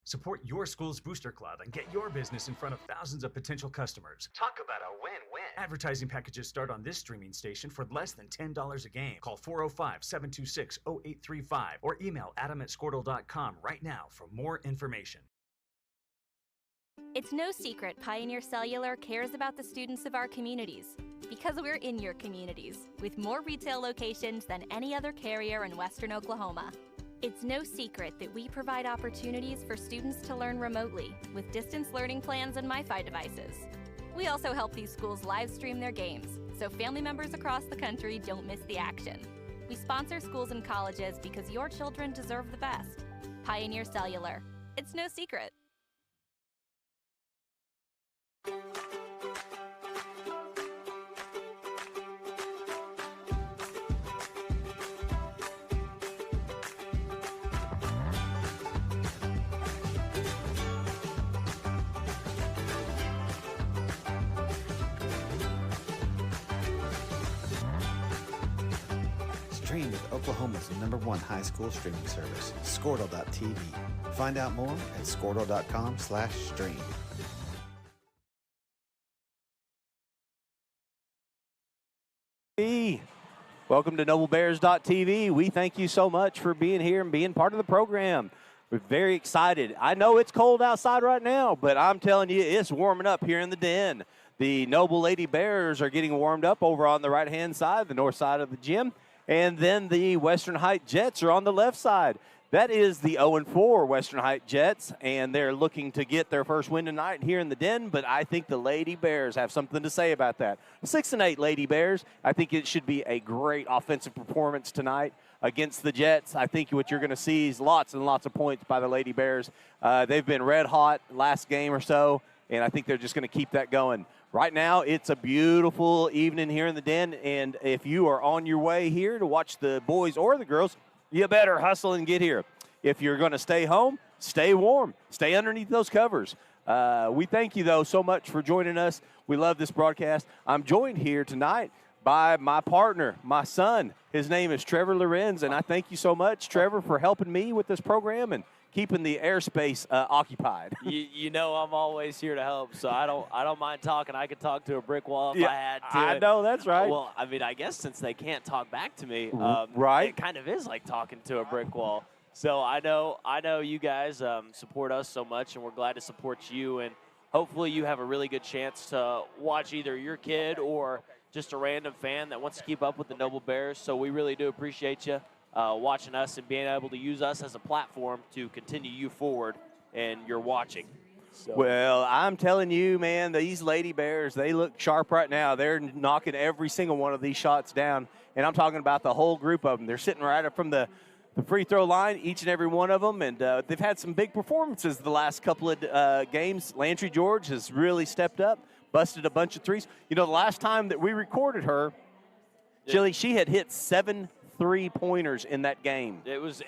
Support your school's booster club and get your business in front of thousands of potential customers. Talk about a win-win. Advertising packages start on this streaming station for less than $10 a game. Call 405-726-0835 or email adam@squirtle.com right now for more information. It's no secret Pioneer Cellular cares about the students of our communities because we're in your communities with more retail locations than any other carrier in Western Oklahoma. It's no secret that we provide opportunities for students to learn remotely with distance learning plans and MiFi devices. We also help these schools live stream their games so family members across the country don't miss the action. We sponsor schools and colleges because your children deserve the best. Pioneer Cellular. It's no secret. Stream with Oklahoma's #1 high school streaming service, Squirtle.tv. Find out more at squirtle.com/stream. Welcome to NobleBears.tv. We thank you so much for being here and being part of the program. We're very excited. I know it's cold outside right now, but I'm telling you, it's warming up here in the den. The Noble Lady Bears are getting warmed up over on the right-hand side, the north side of the gym. And then the Western Heights Jets are on the left side. That is the 0-4 Western Heights Jets, and they're looking to get their first win tonight here in the den, but I think the Lady Bears have something to say about that. 6-8 Lady Bears. I think it should be a great offensive performance tonight against the Jets. I think what you're going to see is lots and lots of points by the Lady Bears. They've been red hot last game or so, and I think they're just going to keep that going. Right now, it's a beautiful evening here in the den, and if you are on your way here to watch the boys or the girls, you better hustle and get here. If you're going to stay home, stay warm. Stay underneath those covers. We thank you, though, so much for joining us. We love this broadcast. I'm joined here tonight by my partner, my son. His name is Trevor Lorenz, and I thank you so much, Trevor, for helping me with this program and keeping the airspace occupied. You know I'm always here to help, so I don't mind talking. I could talk to a brick wall if I had to. I know, that's right. Well, I mean, I guess since they can't talk back to me, right? It kind of is like talking to a brick wall. So I know you guys support us so much, and we're glad to support you. And hopefully you have a really good chance to watch either your kid or just a random fan that wants to keep up with the Noble Bears. So we really do appreciate you watching us and being able to use us as a platform to continue you forward and your watching. So. Well, I'm telling you, man, these Lady Bears, they look sharp right now. They're knocking every single one of these shots down, and I'm talking about the whole group of them. They're sitting right up from the free throw line, each and every one of them, and they've had some big performances the last couple of games. Lantry George has really stepped up, busted a bunch of threes. You know, the last time that we recorded her, Chili, she had hit 7 3-pointers in that game. It was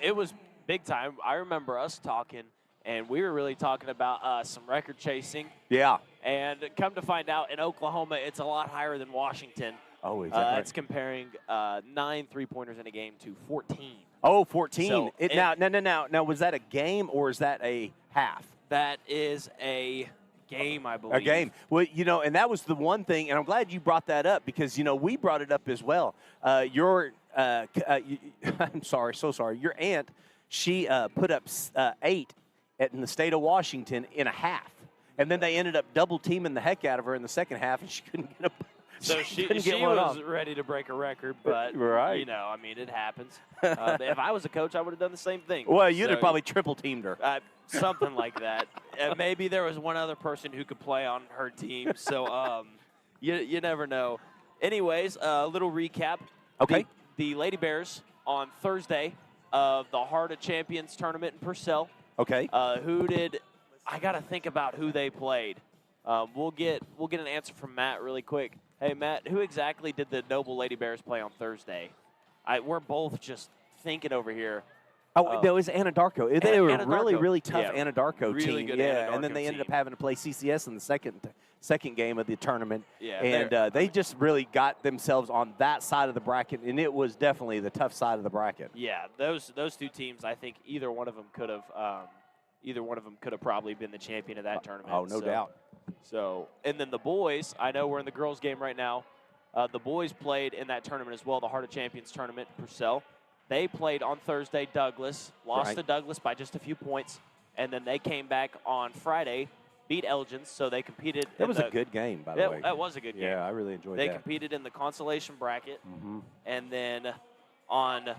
big time. I remember us talking, and we were really talking about some record chasing. Yeah. And come to find out, in Oklahoma, it's a lot higher than Washington. Oh, is that right? It's comparing 9 3-pointers in a game to 14. Oh, 14. So Now, was that a game or is that a half? That is a game, I believe. A game. Well, you know, and that was the one thing, and I'm glad you brought that up because, you know, we brought it up as well. I'm sorry, so sorry. Your aunt, she put up 8 in the state of Washington in a half. And then they ended up double teaming the heck out of her in the second half, and she couldn't get a So she was ready to break a record, but, you know, I mean, it happens. If I was a coach, I would have done the same thing. Well, you'd have probably triple-teamed her. Something like that. Maybe there was one other person who could play on her team, so you never know. Anyways, a little recap. Okay. The Lady Bears on Thursday of the Heart of Champions tournament in Purcell. Okay. I got to think about who they played. We'll get an answer from Matt really quick. Hey, Matt, who exactly did the Noble Lady Bears play on Thursday? We're both just thinking over here. Oh, it was Anadarko. They were a really, really tough Yeah, Anadarko really team. good Yeah, Anadarko and then they ended up team. having to play CCS in the second game of the tournament. Yeah, and they just really got themselves on that side of the bracket, and it was definitely the tough side of the bracket. Yeah, those two teams, I think either one of them could have either one of them could have probably been the champion of that tournament. Oh, no doubt. So, and then the boys, I know we're in the girls' game right now. The boys played in that tournament as well, the Heart of Champions tournament, Purcell. They played on Thursday, Douglas, lost to Douglas by just a few points, and then they came back on Friday, beat Elgin, so they competed. That was a good game, by the way. That was a good game. Yeah, I really enjoyed They that. competed in the consolation bracket, Mm-hmm. and then on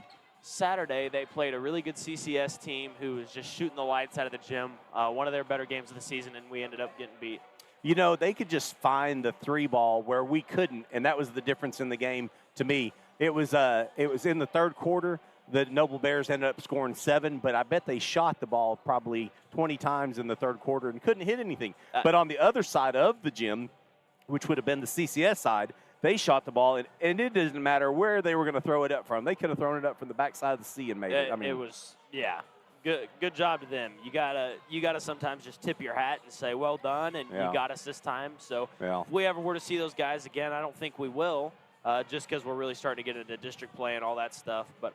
Saturday, they played a really good CCS team who was just shooting the lights out of the gym. One of their better games of the season, and we ended up getting beat. You know, they could just find the 3-ball where we couldn't, and that was the difference in the game to me. It was in the third quarter. The Noble Bears ended up scoring 7, but I bet they shot the ball probably 20 times in the third quarter and couldn't hit anything. But on the other side of the gym, which would have been the CCS side, they shot the ball, and it doesn't matter where they were going to throw it up from. They could have thrown it up from the backside of the sea and made it. I mean, it was, yeah. Good job to them. You gotta sometimes just tip your hat and say, well done, and you got us this time. So if we ever were to see those guys again, I don't think we will, just because we're really starting to get into district play and all that stuff. But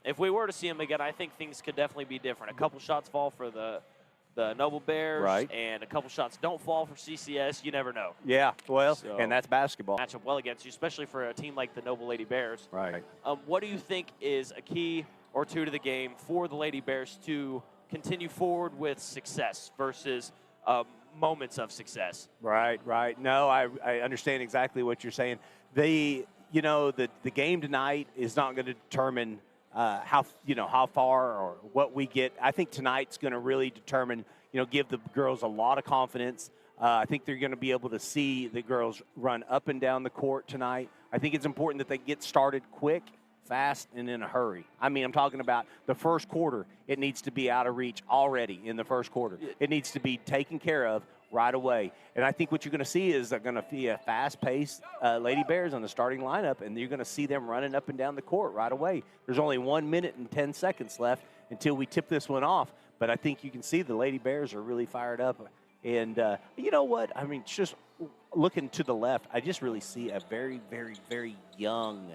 if we were to see them again, I think things could definitely be different. A couple shots fall for the Noble Bears, and a couple shots don't fall for CCS. You never know. Yeah, well, and that's basketball. Match up well against you, especially for a team like the Noble Lady Bears. Right. What do you think is a key or two to the game for the Lady Bears to continue forward with success versus moments of success? Right. No, I understand exactly what you're saying. The game tonight is not going to determine how far or what we get. I think tonight's going to really determine, give the girls a lot of confidence. I think they're going to be able to see the girls run up and down the court tonight. I think it's important that they get started quick, fast, and in a hurry. I mean, I'm talking about the first quarter. It needs to be out of reach already in the first quarter. It needs to be taken care of right away. And I think what you're going to see is they're going to be a fast-paced Lady Bears on the starting lineup, and you're going to see them running up and down the court right away. There's only 1 minute and 10 seconds left until we tip this one off. But I think you can see the Lady Bears are really fired up. And you know what? I mean, just looking to the left, I just really see a very, very, very young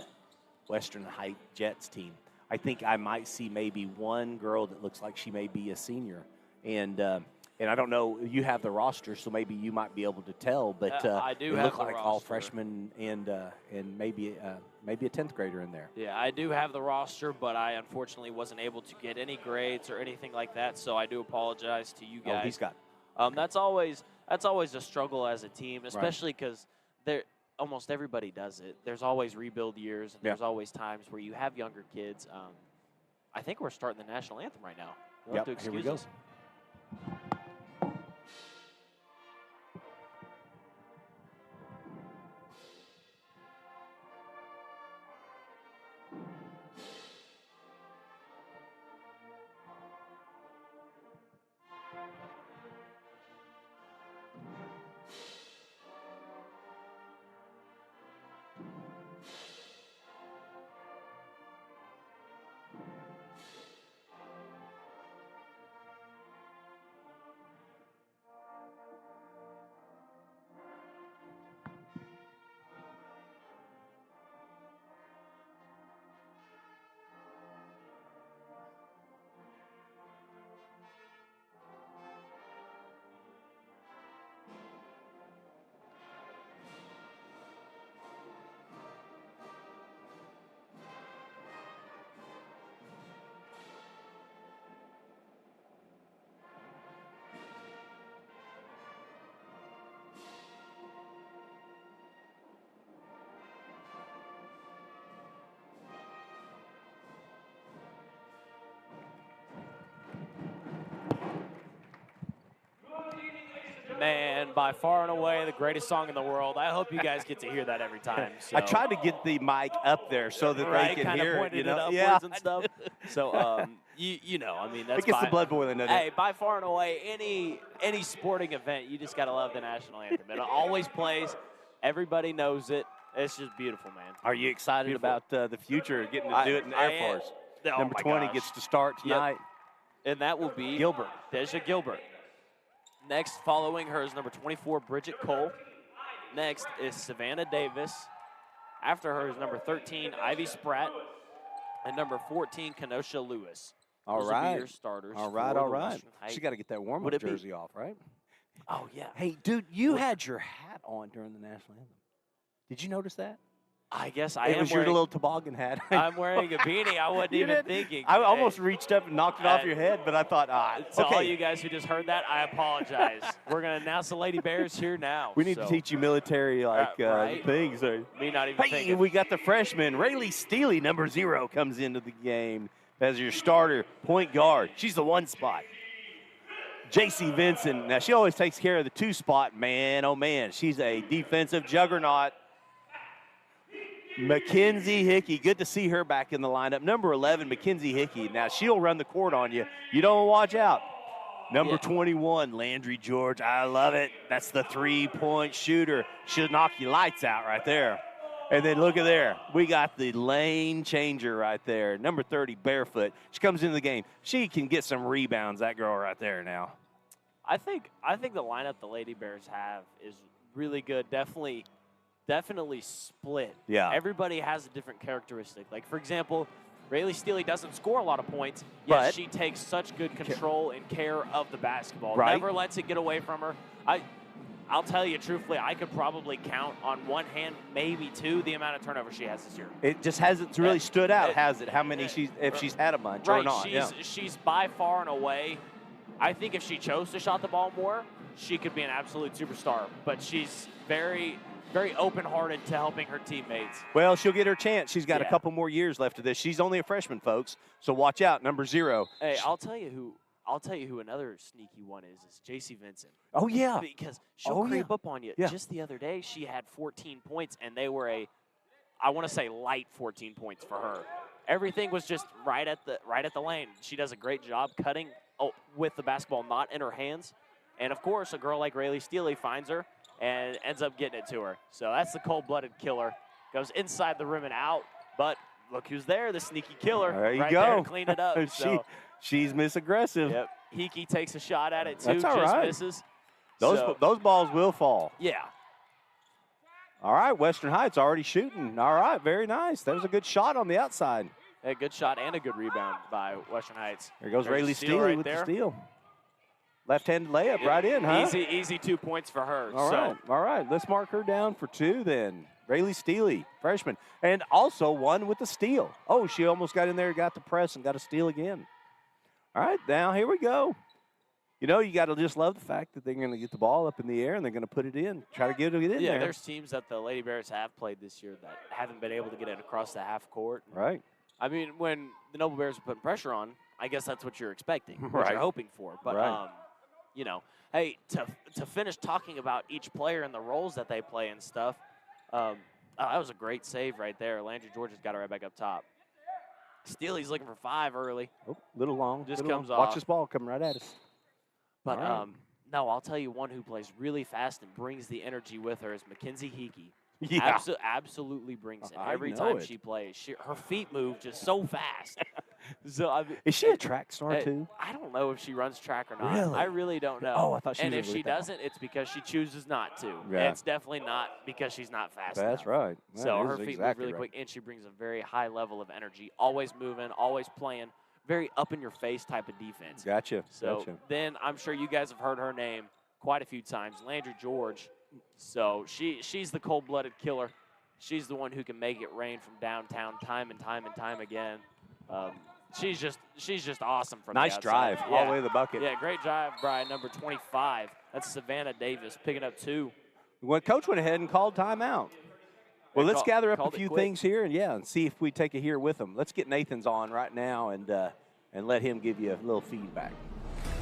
Western Heights Jets team. I think I might see maybe one girl that looks like she may be a senior. And I don't know, you have the roster, so maybe you might be able to tell. But I do they have look the like roster. all freshmen and maybe a 10th grader in there. Yeah, I do have the roster, but I unfortunately wasn't able to get any grades or anything like that. So I do apologize to you guys. Oh, he's got. That's always a struggle as a team, especially because almost everybody does it. There's always rebuild years, and there's always times where you have younger kids. I think we're starting the national anthem right now. You'll have to excuse here we go. us. Man, by far and away the greatest song in the world. I hope you guys get to hear that every time. So. I tried to get the mic up there so that they can hear it. It upwards and stuff. So, I mean, that's it gets the blood boiling, doesn't it? By far and away, any sporting event, you just got to love the national anthem. It always plays. Everybody knows it. It's just beautiful, man. Are you excited about the future, getting to do it in the Air Force? Number 20 gets to start tonight. Yep. And that will be Gilbert. Deja Gilbert. Next, following her is number 24, Bridget Cole. Next is Savannah Davis. After her is number 13, Ivy Spratt. And number 14, Kenosha Lewis. All Those will right. be your starters. All for right, the all right. Western Heights. She got to get that warm-up Would it be- jersey off, right? Oh, yeah. Hey, dude, you had your hat on during the national anthem. Did you notice that? I guess I It am was your wearing, little toboggan hat. I'm wearing a beanie. I wasn't You even did? thinking. I almost Hey, reached up and knocked it off your head, but I thought, to all okay. you guys who just heard that, I apologize. We're going to announce the Lady Bears here now. We need to so, teach you military right. things. Me not even Hey, thinking. we got the freshman, Rayleigh Steely, number 0, comes into the game as your starter point guard. She's the 1 spot. JC Vincent, now she always takes care of the 2 spot, man. Oh, man, she's a defensive juggernaut. Mackenzie Hickey, good to see her back in the lineup. Number 11, Mackenzie Hickey. Now, she'll run the court on you. You don't watch out. Number 21, Landry George. I love it. That's the 3-point shooter. She'll knock you lights out right there. And then look at there. We got the lane changer right there. Number 30, Barefoot. She comes into the game. She can get some rebounds, that girl right there now. I think the lineup the Lady Bears have is really good. Definitely split. Yeah. Everybody has a different characteristic. Like, for example, Rayleigh Steely doesn't score a lot of points, But yet she takes such good control and care of the basketball. Right. Never lets it get away from her. I'll tell you truthfully, I could probably count on one hand, maybe 2, the amount of turnovers she has this year. It just hasn't really stood out, has it? How many if she's had a bunch or Right, not. she's by far and away. I think if she chose to shot the ball more, she could be an absolute superstar. But she's very, very open-hearted to helping her teammates. Well, she'll get her chance. She's got a Yeah. couple more years left of this. She's only a freshman, folks, so watch out. Number 0. Hey, I'll tell you who another sneaky one is JC Vincent. Oh, yeah. Because she'll Oh, yeah. creep up on you. Yeah. Just the other day, she had 14 points, and they were I want to say light 14 points for her. Everything was just right at the lane. She does a great job cutting with the basketball not in her hands. And, of course, a girl like Rayleigh Steely finds her and ends up getting it to her. So that's the cold-blooded killer. Goes inside the rim and out, but look who's there, the sneaky killer. There you right go. there to clean it up. So, She's Miss Aggressive. yep. Hickey takes a shot at it, too. That's all just right. misses. Those So, those balls will fall. yeah. All right, Western Heights already shooting. All right, very nice. That was a good shot on the outside. A good shot and a good rebound by Western Heights. There goes There's a Rayleigh steal Steely right with there. the steal. Left-handed layup right in, huh? Easy 2 points for her. All so, right, all right. Let's mark her down for 2 then. Rayleigh Steely, freshman, and also one with the steal. Oh, she almost got in there, got the press, and got a steal again. All right, now here we go. You know, you got to just love the fact that they're going to get the ball up in the air and they're going to put it in, try to get it in yeah, there. there's teams that the Lady Bears have played this year that haven't been able to get it across the half court. Right. I mean, when the Noble Bears are putting pressure on, I guess that's what you're expecting, what Right. you're hoping for. But, Right. you know, hey, to finish talking about each player and the roles that they play and stuff, that was a great save right there. Landry George has got it right back up top. Steely's looking for 5 early. Oh, little long. Just little comes long. Watch off. this ball come right at us. But, All right. no, I'll tell you one who plays really fast and brings the energy with her is Mackenzie Hickey. Yeah. Absolutely brings it. I Every know time it. she plays, her feet move just so fast. So I mean, Is she a track star, uh, too? I don't know if she runs track or not. Really? I really don't know. Oh, I thought she And was if really she fast. doesn't, it's because she chooses not to. Yeah. And it's definitely not because she's not fast That's enough. right. So That her is feet exactly move really right. quick, and she brings a very high level of energy. Always moving, always playing. Very up-in-your-face type of defense. Gotcha. So gotcha. then I'm sure you guys have heard her name quite a few times, Landry George. So she's the cold-blooded killer. She's the one who can make it rain from downtown time and time and time again. She's just awesome from Nice the drive outside. all Yeah. the way to the bucket. Yeah, great drive by number 25. That's Savannah Davis picking up 2. Well, Coach went ahead and called timeout. Well, let's gather up a called it few quick. things here and see if we take it here with them. Let's get Nathan's on right now and let him give you a little feedback.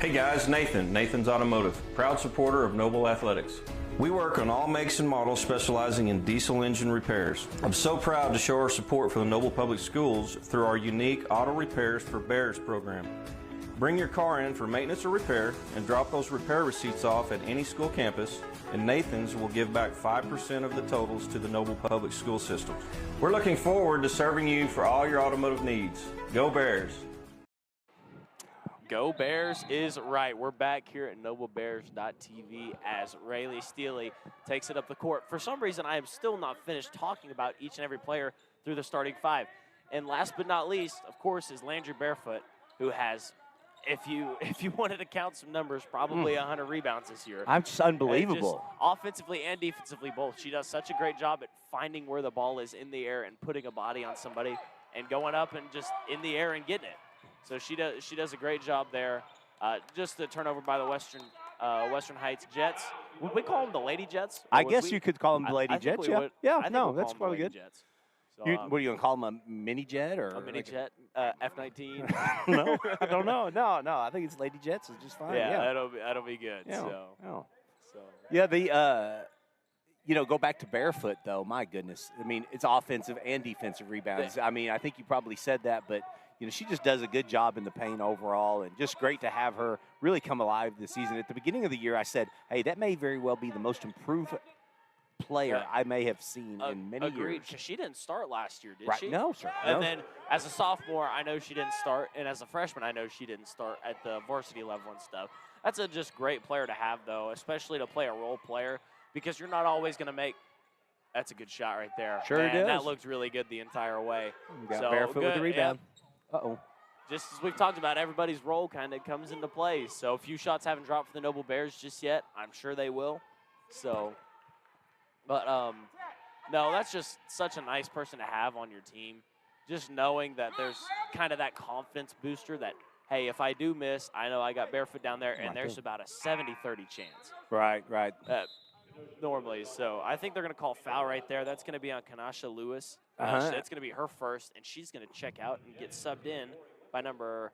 Hey guys, Nathan's Automotive, proud supporter of Noble Athletics. We work on all makes and models specializing in diesel engine repairs. I'm so proud to show our support for the Noble Public Schools through our unique Auto Repairs for Bears program. Bring your car in for maintenance or repair and drop those repair receipts off at any school campus, and Nathan's will give back 5% of the totals to the Noble Public School system. We're looking forward to serving you for all your automotive needs. Go Bears! Go Bears is right. We're back here at NobleBears.tv as Rayleigh Steely takes it up the court. For some reason, I am still not finished talking about each and every player through the starting 5. And last but not least, of course, is Landry Barefoot. who has, if you wanted to count some numbers, probably 100 rebounds this year. I'm just unbelievable. Just offensively and defensively both. She does such a great job at finding where the ball is in the air and putting a body on somebody and going up and just in the air and getting it. So she does a great job there. Just the turnover by the Western Heights Jets. Would we call them the Lady Jets? I guess you could call them the Lady Jets. Yeah, I think no, we'll that's call them probably the Lady good. Jets. So, What are you gonna call them? A mini jet or a mini like jet, F-19? No, I don't know. No, I think it's Lady Jets is just fine. Yeah, Yeah, that'll be good. yeah. So, yeah. so Yeah, the go back to barefoot though. My goodness, I mean, it's offensive and defensive rebounds. I mean, I think you probably said that, but she just does a good job in the paint overall, and just great to have her really come alive this season. At the beginning of the year, I said, hey, that may very well be the most improved player I may have seen in many agreed, years. because she didn't start last year, did Right? she? No, sir. And No. then as a sophomore, I know she didn't start, and as a freshman, I know she didn't start at the varsity level and stuff. That's a just great player to have, though, especially to play a role player, because you're not always going to make. That's a good shot right there. Sure it Man, is. That looked really good the entire way. We got So, barefoot with the good, rebound. Uh-oh. Just as we've talked about, everybody's role kind of comes into play. So a few shots haven't dropped for the Noble Bears just yet. I'm sure they will. So, but no, that's just such a nice person to have on your team. Just knowing that there's kind of that confidence booster that, hey, if I do miss, I know I got barefoot down there, and there's about a 70-30 chance. Right. Normally. So I think they're going to call foul right there. That's going to be on Kanasha Lewis. That's going to be her first, and she's going to check out and get subbed in by number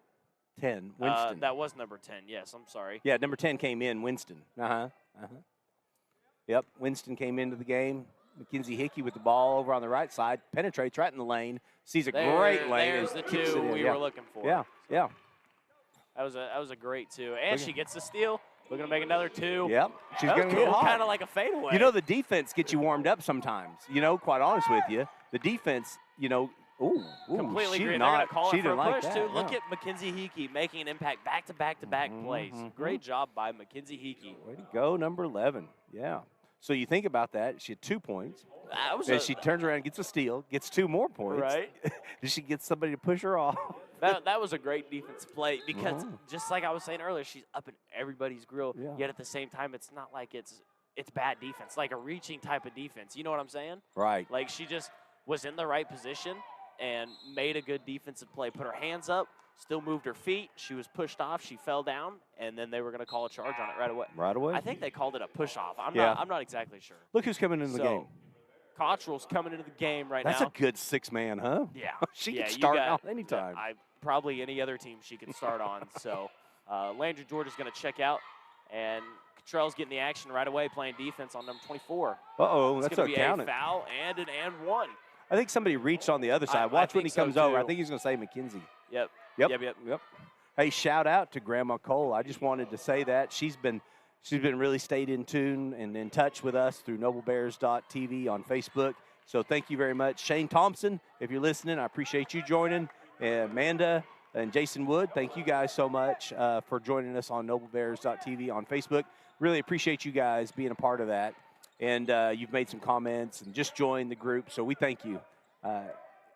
10, Winston. that was number 10. Yes, I'm sorry. Yeah, number 10 came in, Winston. Yep, Winston came into the game. Mackenzie Hickey with the ball over on the right side, penetrates right in the lane, sees a great lane. There's and the kicks it two in. we were looking for. Yeah. That was a great two. And she gets the steal. We're going to make another two. Yep. She's That was going to get cool, hot. kind of like a fadeaway. The defense gets you warmed up sometimes. Quite honest with you. The defense, completely she agree. did They're going not, to call she it for didn't a like push, that, too. Look no. at Mackenzie Hickey making an impact back-to-back plays. Great job by Mackenzie Hickey. Way to go, number 11. Yeah. So you think about that. She had 2 points. Then she turns around and gets a steal, gets 2 more points. Right. Did she get somebody to push her off? That was a great defense play because, just like I was saying earlier, she's up in everybody's grill. Yeah. Yet at the same time, it's not like it's bad defense, like a reaching type of defense. You know what I'm saying? Right. Like she just was in the right position and made a good defensive play. Put her hands up, still moved her feet. She was pushed off. She fell down, and then they were going to call a charge on it right away. Right away. I think they called it a push-off. I'm not exactly sure. Look who's coming into the game. Cottrell's coming into the game right That's now. a good 6-man, huh? Yeah. She Yeah, can you start got- out anytime. Probably any other team she could start on. So Landry Georgia's going to check out, and Cottrell's getting the action right away, playing defense on number 24. Uh-oh, It's that's going to be counted. a foul and an and one. I think somebody reached on the other side. I Watch when he think so, comes over. I too. think he's going to say McKenzie. Yep. Yep. Hey, shout out to Grandma Cole. I just wanted to say that. She's been really stayed in tune and in touch with us through noblebears.tv on Facebook. So thank you very much. Shane Thompson, if you're listening, I appreciate you joining. And Amanda and Jason Wood, thank you guys so much for joining us on noblebears.tv on Facebook. Really appreciate you guys being a part of that. And you've made some comments and just joined the group, so we thank you.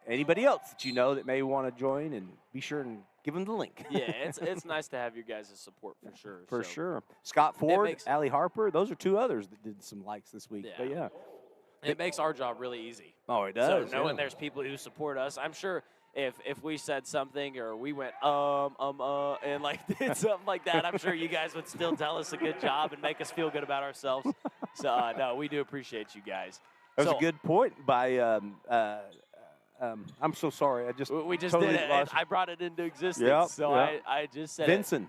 Anybody else that you know that may want to join, and be sure and give them the link. Yeah, it's nice to have your guys' support for sure. For So, sure. Scott Ford, makes- Allie Harper, those are 2 others that did some likes this week. Yeah. But yeah. It makes our job really easy. Oh, it does. So knowing yeah. there's people who support us, I'm sure if we said something or we went and like did something like that, I'm sure you guys would still tell us a good job and make us feel good about ourselves. So no, we do appreciate you guys. That was So, a good point by I'm so sorry. I just We just totally did it. lost- And I brought it into existence. Yep, So yep. I just said Vincent.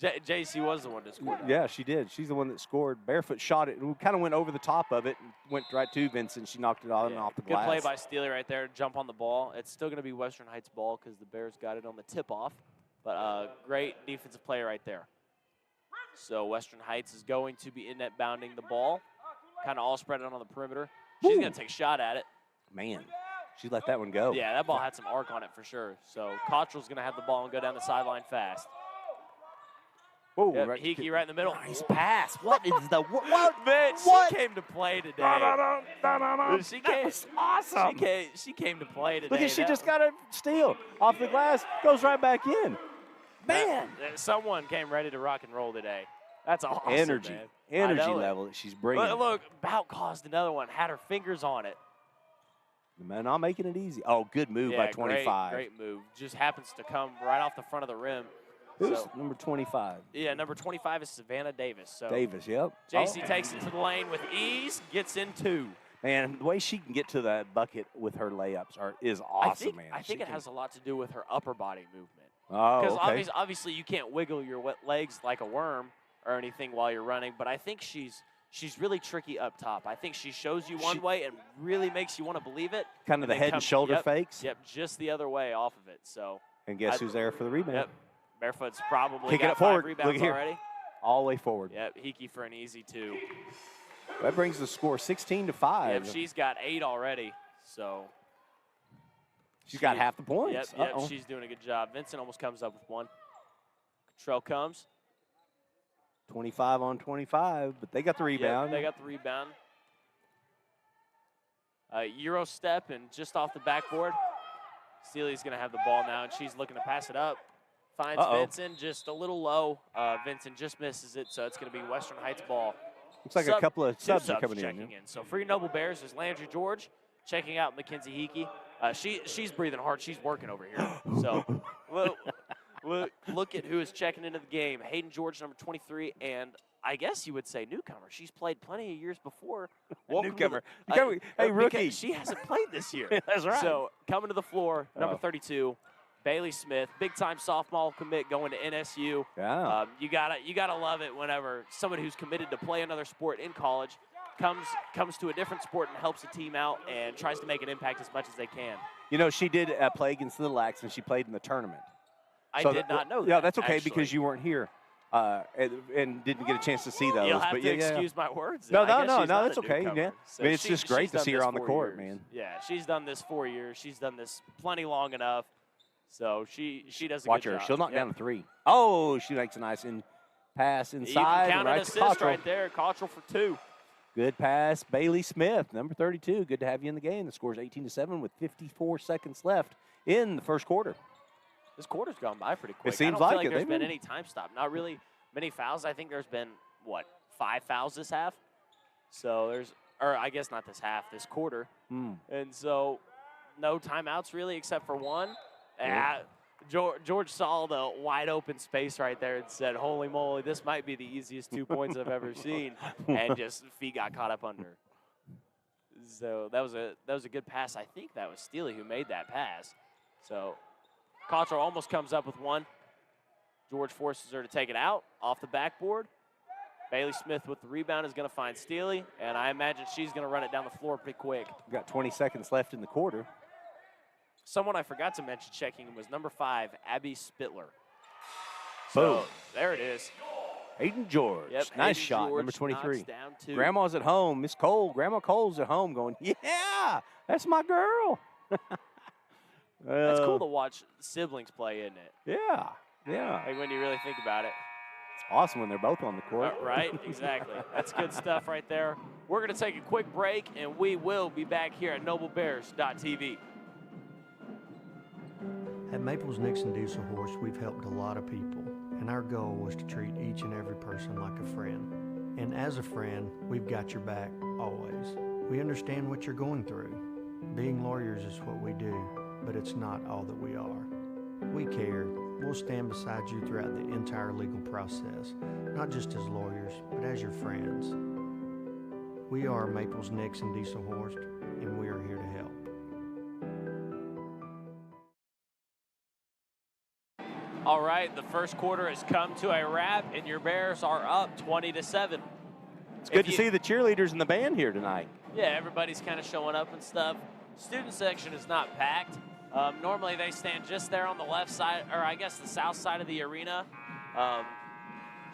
it. JC was the one to score that. Yeah, she did. She's the one that scored. Barefoot shot it. We kind of went over the top of it and went right to Vincent. She knocked it on and Yeah, off the good glass. play by Steely right there. Jump on the ball. It's still going to be Western Heights ball because the Bears got it on the tip-off. But great defensive play right there. So Western Heights is going to be in net bounding the ball. Kind of all spread out on the perimeter. She's going to take a shot at it. Man, she let that one go. Yeah, that ball had some arc on it for sure. So Cottrell's going to have the ball and go down the sideline fast. Whoa, Yep, right- Hickey right in the middle. Nice pass. What is the what? Man, What? she came to play today. She That came, was awesome. she came to play today. Look at she That- just got a steal off the glass, goes right back in. Man. Someone came ready to rock and roll today. That's awesome, Energy. man. Energy I know it. level that she's bringing. Look, Bout caused another one. Had her fingers on it. Man, not making it easy. Oh, good move by 25. Great move. Just happens to come right off the front of the rim. Who's So, number 25? yeah, number 25 is Savannah Davis. So Davis, yep. JC takes it to the lane with ease, gets in 2. Man, the way she can get to that bucket with her layups is awesome, man. I think it has a lot to do with her upper body movement. Oh, Because okay. obviously you can't wiggle your legs like a worm or anything while you're running, but I think she's really tricky up top. I think she shows you one way and really makes you want to believe it. Kind of the head and shoulder fakes. Yep, just the other way off of it. So. And guess who's there for the rebound? Yep. Barefoot's probably Kick it got up 5 forward. rebounds Look here. already. All the way forward. Yep, Hickey for an easy 2. That brings the score 16-5. Yep, she's got 8 already. So. She's got half the points. Yep, she's doing a good job. Vincent almost comes up with 1. Cottrell comes. 25 on 25, but they got the rebound. Yep, they got the rebound. Euro step and just off the backboard. Steely's going to have the ball now, and she's looking to pass it up. Finds Vincent just a little low. Vincent just misses it, so it's going to be Western Heights ball. Looks like a couple of subs are coming checking in. So for your Noble Bears is Landry George checking out Mackenzie Hickey. She's breathing hard. She's working over here. So look at who is checking into the game. Hayden George, number 23, and I guess you would say newcomer. She's played plenty of years before. Newcomer. Hey, rookie. She hasn't played this year. That's right. So coming to the floor, number 32, Bailey Smith, big-time sophomore commit going to NSU. Yeah. You gotta love it whenever someone who's committed to play another sport in college comes to a different sport and helps a team out and tries to make an impact as much as they can. You know, she did play against Little Axe, and she played in the tournament. I did not know that. Yeah, that's okay actually. because you weren't here and didn't get a chance to see those. You'll have but to excuse my words. No, I guess she's not that's a okay. newcomer. Yeah. So I mean, it's just great she's to done see her this on the 4 court, years. man. Yeah, she's done this 4 years. She's done this plenty long enough. So she does a Watch good her. job. She'll knock down a 3. Oh, she makes a nice pass inside. You can count an right assist to Cottrell. right there. Cottrell for 2. Good pass, Bailey Smith, number 32. Good to have you in the game. The score's 18-7 with 54 seconds left in the first quarter. This quarter's gone by pretty quick. It seems I don't like feel like it. there's They've been been- any time stop. Not really many fouls. I think there's been, 5 fouls this half? So I guess not this half, this quarter. And so no timeouts really except for 1. George saw the wide open space right there and said, holy moly, this might be the easiest 2 points I've ever seen. And just feet got caught up under. So that was a good pass. I think that was Steely who made that pass. So Cottrell almost comes up with 1. George forces her to take it out off the backboard. Bailey Smith with the rebound is going to find Steely, and I imagine she's going to run it down the floor pretty quick. We've got 20 seconds left in the quarter. Someone I forgot to mention checking was number 5, Abby Spittler. Boom. So there it is. Hayden George. Yep, Nice Hayden shot, George number 23. knocks down 2. Grandma's at home. Miss Cole. Grandma Cole's at home going, yeah, that's my girl. That's cool to watch siblings play, isn't it? Yeah, yeah. Like when you really think about it. It's awesome when they're both on the court. Right, exactly. That's good stuff right there. We're going to take a quick break, and we will be back here at NobleBears.tv. At Maples Nixon Diesel Horse, we've helped a lot of people, and our goal was to treat each and every person like a friend. And as a friend, we've got your back, always. We understand what you're going through. Being lawyers is what we do, but it's not all that we are. We care. We'll stand beside you throughout the entire legal process, not just as lawyers, but as your friends. We are Maples Nixon Diesel Horse, and we are here to help. All right, the first quarter has come to a wrap, and your Bears are up 20-7. It's good to see the cheerleaders and the band here tonight. Yeah, everybody's kind of showing up and stuff. Student section is not packed. Normally they stand just there on the left side, or I guess the south side of the arena.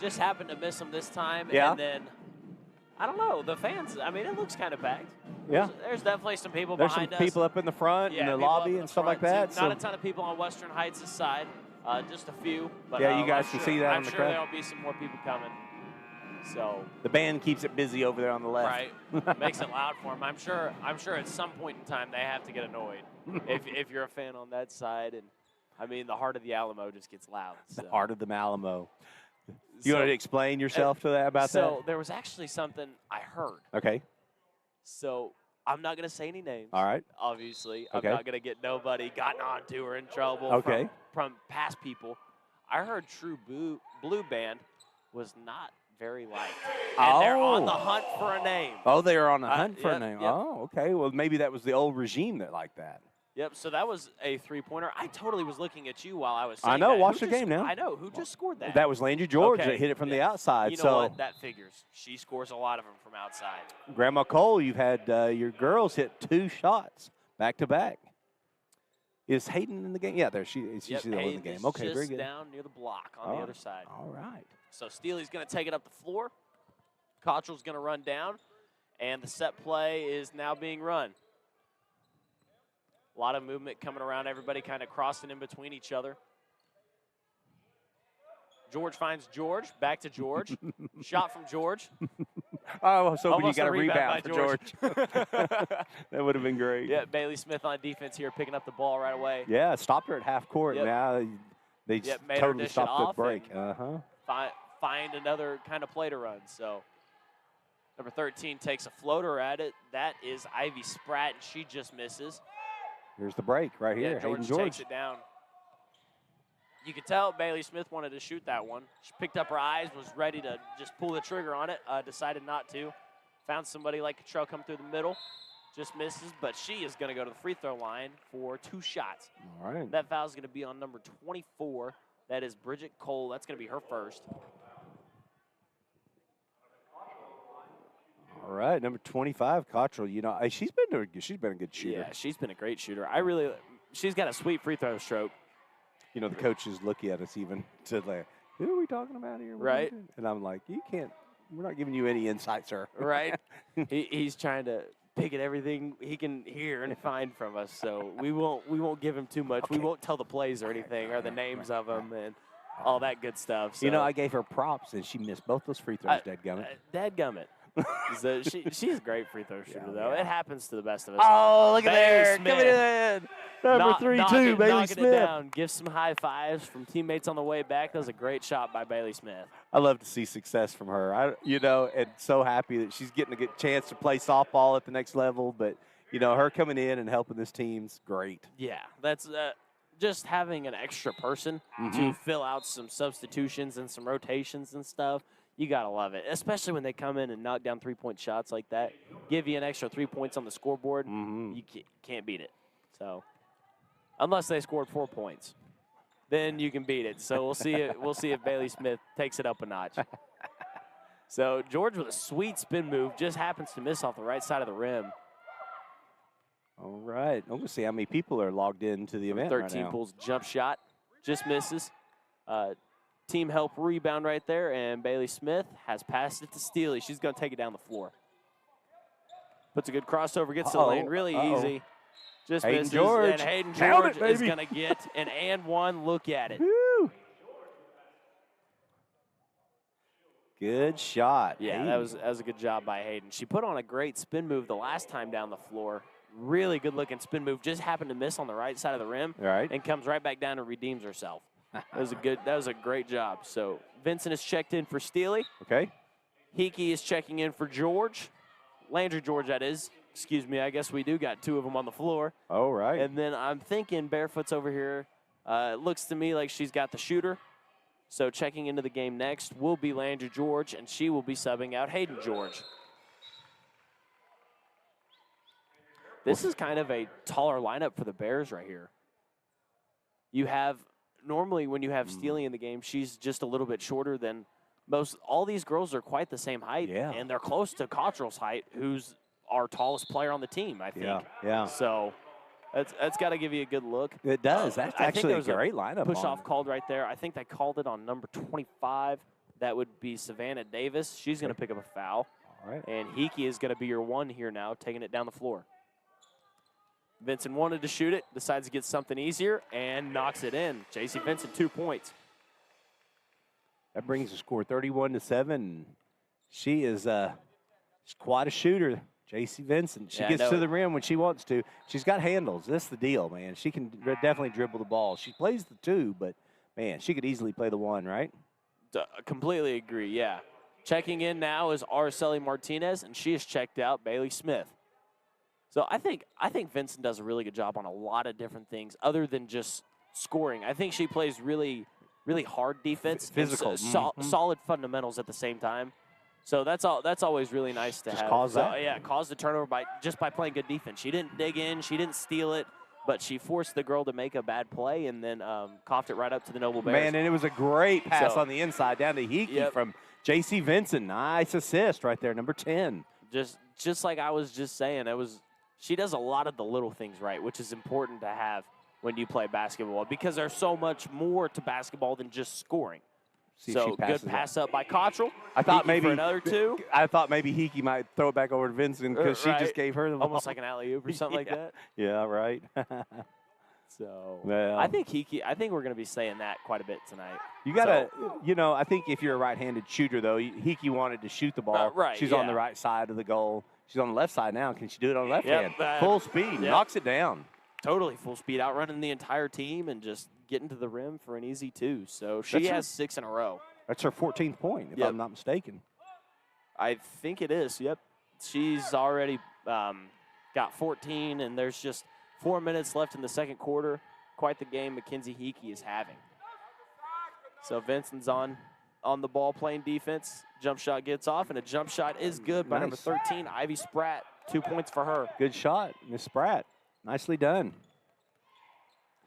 Just happened to miss them this time. Yeah. And then, I don't know, the fans, I mean, it looks kind of packed. Yeah. There's definitely some people There's behind some us. people up in the front, in the people up lobby in and the stuff like front, that. too. Not a ton of people on Western Heights' side, just a few. But, Yeah, you guys I'm can sure, see that I'm on the sure crowd. there'll be some more people coming. So The band keeps it busy over there on the left. right, makes it loud for them. I'm sure at some point in time they have to get annoyed if you're a fan on that side. And I mean, the heart of the Alamo just gets loud. So. The heart of the Alamo. You want to explain yourself to that about that? So there was actually something I heard. Okay. So I'm not going to say any names. All right. Obviously. Okay. I'm not going to get nobody gotten onto or in trouble Okay. from past people. I heard True Blue Band was not very liked. And they're on the hunt for a name. Oh, they are on the hunt for yep, a name. yep. Oh, okay. Well, maybe that was the old regime that liked that. Yep, so that was a three-pointer. I totally was looking at you while I was saying I know. that. Watch Who the just- game now. I know. Who just scored that? That was Landry George Okay. that hit it from the Yeah. outside. You know so what? That figures. She scores a lot of them from outside. Grandma Cole, you've had your girls hit 2 shots back to back. Is Hayden in the game? Yeah, she's Yep, still in the Hayden game. is Okay, just very good. down near the block on the other side. All right. So Steely's going to take it up the floor. Cottrell's going to run down, and the set play is now being run. A lot of movement coming around, everybody kind of crossing in between each other. George finds George, back to George. Shot from George. Oh, I was hoping you Almost got a a rebound for rebound George. by That would have been great. Yeah, Bailey Smith on defense here, picking up the ball right away. Yeah, stopped her at half court. Yep. Now they Yep, just made her totally dish it stopped off the break. and- Find another kind of play to run. So number 13 takes a floater at it. That is Ivy Spratt, and she just misses. Here's the break right here. Yeah, Hayden George George. takes it down. You could tell Bailey Smith wanted to shoot that one. She picked up her eyes, was ready to just pull the trigger on it, decided not to. Found somebody like Cottrell come through the middle, just misses, but she is going to go to the free throw line for 2 shots. All right. That foul is going to be on number 24. That is Bridget Cole. That's going to be her first. All right, number 25, Cottrell. You know, she's been a good shooter. Yeah, she's been a great shooter. She's got a sweet free throw stroke. You know, the coaches look at us even to like, who are we talking about here? What are we Right. doing? And I'm like, you can't. We're not giving you any insight, sir. Right? He's trying to pick at everything he can hear and find from us. So we won't give him too much. We Okay. won't tell the plays or anything or the names of them and all that good stuff. So, You know, I gave her props, and she missed both those free throws, dadgummit. dadgummit. So she's a great free throw shooter, though. yeah. It happens to the best of us. Oh, look at Bailey there. Smith. Coming in. Number 3-2, Bailey knocking Smith. it down. Give some high fives from teammates on the way back. That was a great shot by Bailey Smith. I love to see success from her. And so happy that she's getting a good chance to play softball at the next level. But, her coming in and helping this team's great. Yeah, that's just having an extra person to fill out some substitutions and some rotations and stuff. You got to love it, especially when they come in and knock down 3-point shots like that. Give you an extra 3 points on the scoreboard. You can't beat it. So, unless they scored 4 points, then you can beat it. So we'll see if Bailey Smith takes it up a notch. So George with a sweet spin move just happens to miss off the right side of the rim. All right. I'm going to see how many people are logged into the event 13 right now. pulls jump shot, just misses. Team help rebound right there, and Bailey Smith has passed it to Steely. She's going to take it down the floor. Puts a good crossover, gets to the lane really easy. Just Hayden misses, George. and Hayden Count it, George is baby. going to get an and one. Look at it. Woo. Good shot. Yeah, Hayden. that was a good job by Hayden. She put on a great spin move the last time down the floor. Really good looking spin move. Just happened to miss on the right side of the rim. All right. And comes right back down and redeems herself. That was a great job. So Vincent is checked in for Steely. Okay. Hickey is checking in for George. Landry George, that is. Excuse me, I guess we do got 2 of them on the floor. All right. And then I'm thinking Barefoot's over here. It looks to me like she's got the shooter. So checking into the game next will be Landry George, and she will be subbing out Hayden George. This is kind of a taller lineup for the Bears right here. You have, normally when you have Steely in the game, she's just a little bit shorter than most. All these girls are quite the same height, Yeah. and they're close to Cottrell's height, who's our tallest player on the team, I think. Yeah. So that's got to give you a good look. It does. That's I think actually there a was great lineup. Push on off it. called right there. I think they called it on number 25. That would be Savannah Davis. She's going to pick up a foul. All right. And Hickey is going to be your 1 here now, taking it down the floor. Vincent wanted to shoot it, decides to get something easier, and knocks it in. J.C. Vincent, 2 points. That brings the score 31-7. She is she's quite a shooter. J.C. Vincent. She Yeah, gets no. to the rim when she wants to. She's got handles. That's the deal, man. She can definitely dribble the ball. She plays the 2, but, man, she could easily play the 1, right? Completely agree, yeah. Checking in now is Araceli Martinez, and she has checked out Bailey Smith. So I think Vincent does a really good job on a lot of different things other than just scoring. I think she plays really, really hard defense, Physical. and solid fundamentals at the same time. So that's always really nice to Just have. cause that. Yeah, cause the turnover by playing good defense. She didn't dig in, she didn't steal it, but she forced the girl to make a bad play and then coughed it right up to the Noble Bears. Man, and it was a great pass So- on the inside down to Hickey Yep. from J.C. Vincent. Nice assist right there, number 10. Just like I was just saying, she does a lot of the little things right, which is important to have when you play basketball because there's so much more to basketball than just scoring. See if she So passes good it. pass up by Cottrell. I thought Hickey maybe for another 2. I thought maybe Hickey might throw it back over to Vincent because she Right. just gave her the ball. Almost like an alley-oop or something like that. Yeah, right. So Well. I think we're going to be saying that quite a bit tonight. You gotta, I think if you're a right-handed shooter, though, Hickey wanted to shoot the ball. Right, She's on the yeah. right side of the goal. She's on the left side now. Can she do it on the left Yep, hand? Full speed, yep. knocks it down. Totally full speed, outrunning the entire team and just getting to the rim for an easy 2. So she That's her- has 6 in a row. That's her 14th point, if Yep. I'm not mistaken. I think it is. Yep. She's already got 14, and there's just 4 minutes left in the second quarter. Quite the game Mackenzie Hickey is having. So Vincent's on the ball playing defense. Jump shot gets off, and a jump shot is good by number Nice. 13, Ivy Spratt. 2 points for her. Good shot, Miss Spratt. Nicely done.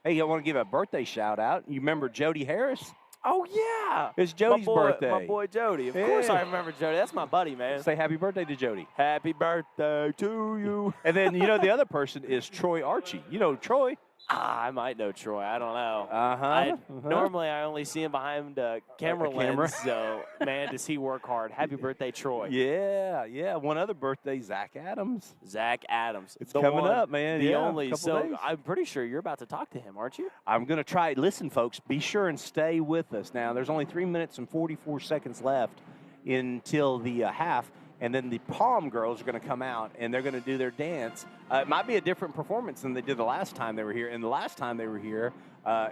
Hey, I want to give a birthday shout out. You remember Jody Harris? Oh, yeah. It's Jody's birthday. My boy Jody. Of course Yeah. I remember Jody. That's my buddy, man. Say happy birthday to Jody. Happy birthday to you. And then, the other person is Troy Archie. You know Troy. I might know Troy. I don't know. Uh-huh. Normally, I only see him behind camera camera. lens. So, man, does he work hard. Happy birthday, Troy. Yeah. One other birthday, Zach Adams. Zach Adams. It's the coming one, up, man. The Yeah, only. couple So, days. I'm pretty sure you're about to talk to him, aren't you? I'm going to try. Listen, folks, be sure and stay with us. Now, there's only 3 minutes and 44 seconds left until the half. And then the Palm girls are going to come out, and they're going to do their dance. It might be a different performance than they did the last time they were here. And the last time they were here,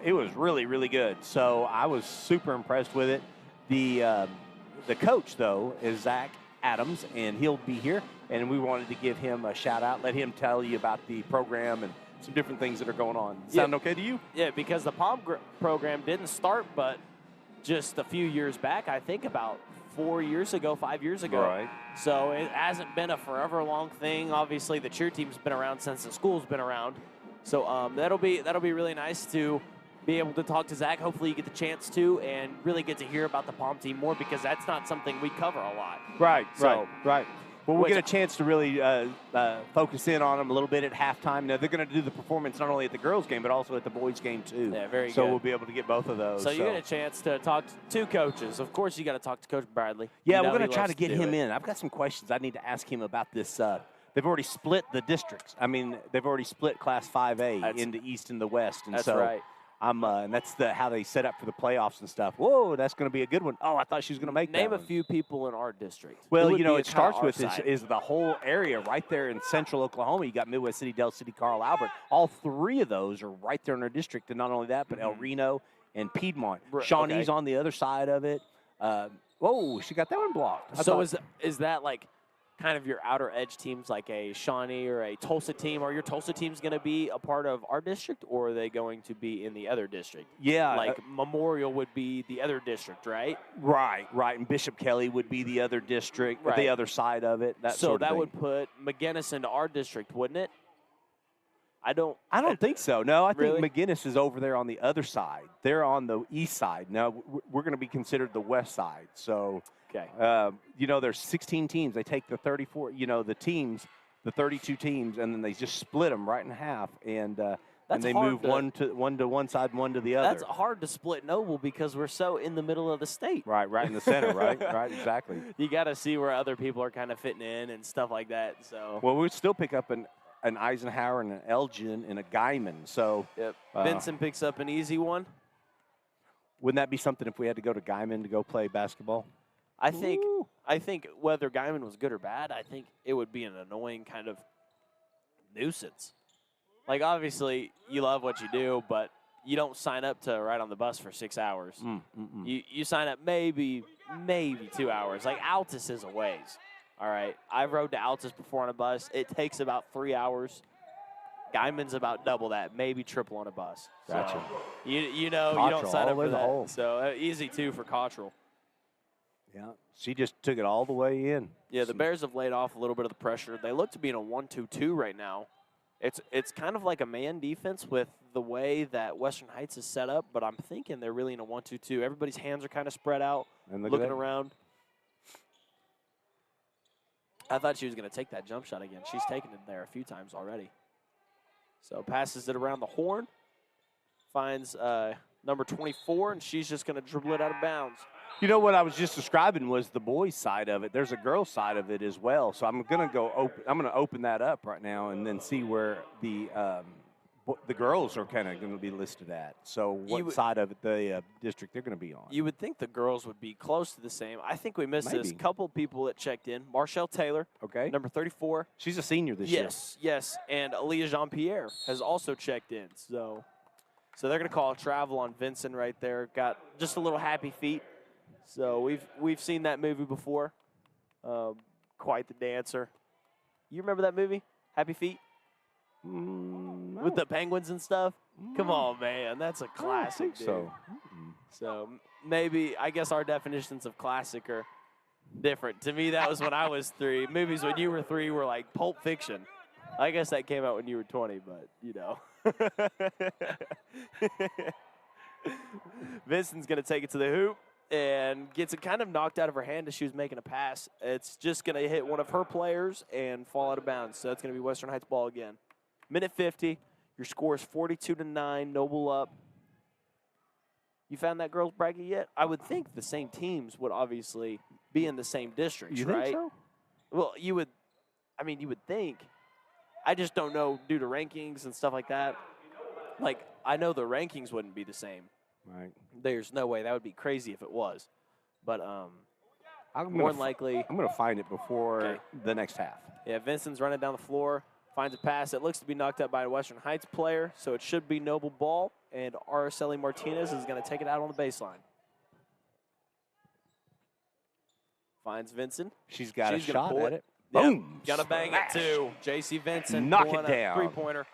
it was really, really good. So I was super impressed with it. The coach, though, is Zach Adams, and he'll be here. And we wanted to give him a shout-out, let him tell you about the program and some different things that are going on. Sound okay to you? Yeah, because the Palm program didn't start, but just a few years back, I think about 4 years ago, 5 years ago. Right. So it hasn't been a forever long thing. Obviously, the cheer team's been around since the school's been around. So that'll be really nice to be able to talk to Zach. Hopefully, you get the chance to and really get to hear about the Palm team more because that's not something we cover a lot. Right. So- Well, we'll Which- get a chance to really focus in on them a little bit at halftime. Now, they're going to do the performance not only at the girls' game, but also at the boys' game, too. Yeah, very so good. we'll be able to get both of those. So you get a chance to talk to 2 coaches. Of course, you got to talk to Coach Bradley. Yeah, You know we're going he to try loves to get do him it. in. I've got some questions I need to ask him about this. They've already split the districts. I mean, they've already split Class 5A That's- into East and the West. And That's so right. and that's how they set up for the playoffs and stuff. Whoa, that's going to be a good one. Oh, I thought she was going to make that Name a one. few people in our district. Well, Who would be it kinda starts our with side? is the whole area right there in central Oklahoma. You got Midwest City, Del City, Carl Albert. All 3 of those are right there in our district. And not only that, but El Reno and Piedmont. Shawnee's okay. on the other side of it. Whoa, she got that one blocked. I So thought- is that like kind of your outer edge teams like a Shawnee or a Tulsa team? Are your Tulsa teams going to be a part of our district or are they going to be in the other district? yeah, Like Memorial would be the other district, right? right. And Bishop Kelly would be the other district, Right. the other side of it. That So sort of that thing. would put McGinnis into our district, wouldn't it? I don't think so. No, I think Really? McGinnis is over there on the other side. They're on the east side. Now, we're going to be considered the west side. So, Okay. there's 16 teams. They take the 34, the teams, the 32 teams, and then they just split them right in half. And That's they hard move to- one to one side, one to the other. That's hard to split Noble because we're so in the middle of the state. right in the center, right? Right, exactly. You got to see where other people are kind of fitting in and stuff like that. So, Well, we'd still pick up an Eisenhower and an Elgin and a Guyman. So, yep. uh, Vincent picks up an easy one. wouldn't that be something if we had to go to Guyman to go play basketball? I think I think whether Guyman was good or bad, I think it would be an annoying kind of nuisance. Like, obviously, you love what you do, but you don't sign up to ride on the bus for 6 hours. You sign up maybe 2 hours. Like, Altus is a ways. All right, I've rode to Altus before on a bus. It takes about 3 hours. Guyman's about double that, maybe triple on a bus. Gotcha. So, you know, Cottrell, you don't sign all up the way for to the that. hole. So easy too for Cottrell. Yeah, she just took it all the way in. Yeah, the Bears have laid off a little bit of the pressure. They look to be in a 1-2-2 right now. It's kind of like a man defense with the way that Western Heights is set up, but I'm thinking they're really in a 1-2-2. Everybody's hands are kind of spread out, And look at looking that. around. I thought she was going to take that jump shot again. She's taken it there a few times already. So passes it around the horn, finds number 24, and she's just going to dribble it out of bounds. You know what I was just describing was the boys' side of it. There's a girls' side of it as well. So I'm going to open that up right now and then see where the girls are kind of going to be listed at. So what side of the district they're going to be on. You would think the girls would be close to the same. I think we missed this. Maybe. Couple people that checked in. Marshall Taylor, Okay. number 34. She's a senior this year. Yes. And Aaliyah Jean-Pierre has also checked in. So they're going to call a travel on Vincent right there. Got just a little happy feet. So we've seen that movie before. Quite the dancer. You remember that movie, Happy Feet? No. With the penguins and stuff? Come on, man. That's a classic, I don't think dude. so. So maybe, I guess our definitions of classic are different. To me, that was when I was 3. Movies when you were 3 were like Pulp Fiction. I guess that came out when you were 20, but, you know. Vincent's going to take it to the hoop and gets it kind of knocked out of her hand as she was making a pass. It's just going to hit one of her players and fall out of bounds. So it's going to be Western Heights ball again. Minute 50. Your score is 42-9. Noble up. You found that girls' bracket yet? I would think the same teams would obviously be in the same districts, You right? think so? Well, you would think. I just don't know due to rankings and stuff like that. Like, I know the rankings wouldn't be the same. Right. There's no way. That would be crazy if it was. But I'm more gonna than likely, I'm going to find it before Okay. the next half. yeah, Vincent's running down the floor, finds a pass. It looks to be knocked out by a Western Heights player, so it should be Noble ball, and Araceli Martinez is going to take it out on the baseline. Finds Vincent. She's got a She's gonna shot pull at it. it. Yep, Boom. Gonna bang Smash. it too. J.C. Vincent. Knock it pulling a down. Three-pointer.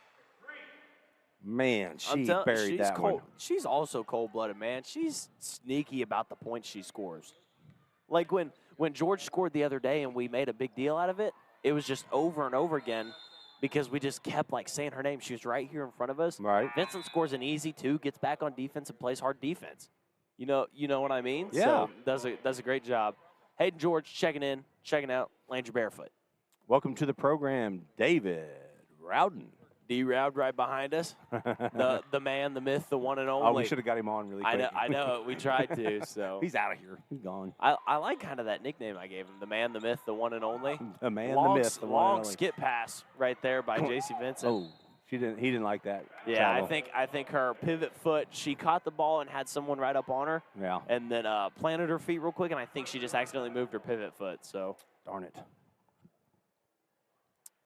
Man, she I'm buried she's that cold. one. She's also cold-blooded, man. She's sneaky about the points she scores. Like when George scored the other day and we made a big deal out of it, it was just over and over again because we just kept like saying her name. She was right here in front of us. Right. Vincent scores an easy 2, gets back on defense and plays hard defense. You know what I mean? Yeah. So does a great job. Hayden George checking in, checking out, Landry Barefoot. Welcome to the program, David Rowden. D-Rowd right behind us. the man, the myth, the one and only. Oh, we should have got him on really quick. I know. We tried to. So He's out of here. He's gone. I like kind of that nickname I gave him, the man, the myth, the one and only. The man, long, the myth, the one long and only. skip pass right there by J.C. Vincent. Oh, he didn't like that. Yeah, travel. I think her pivot foot. She caught the ball and had someone right up on her, Yeah. and then planted her feet real quick, and I think she just accidentally moved her pivot foot. So Darn it.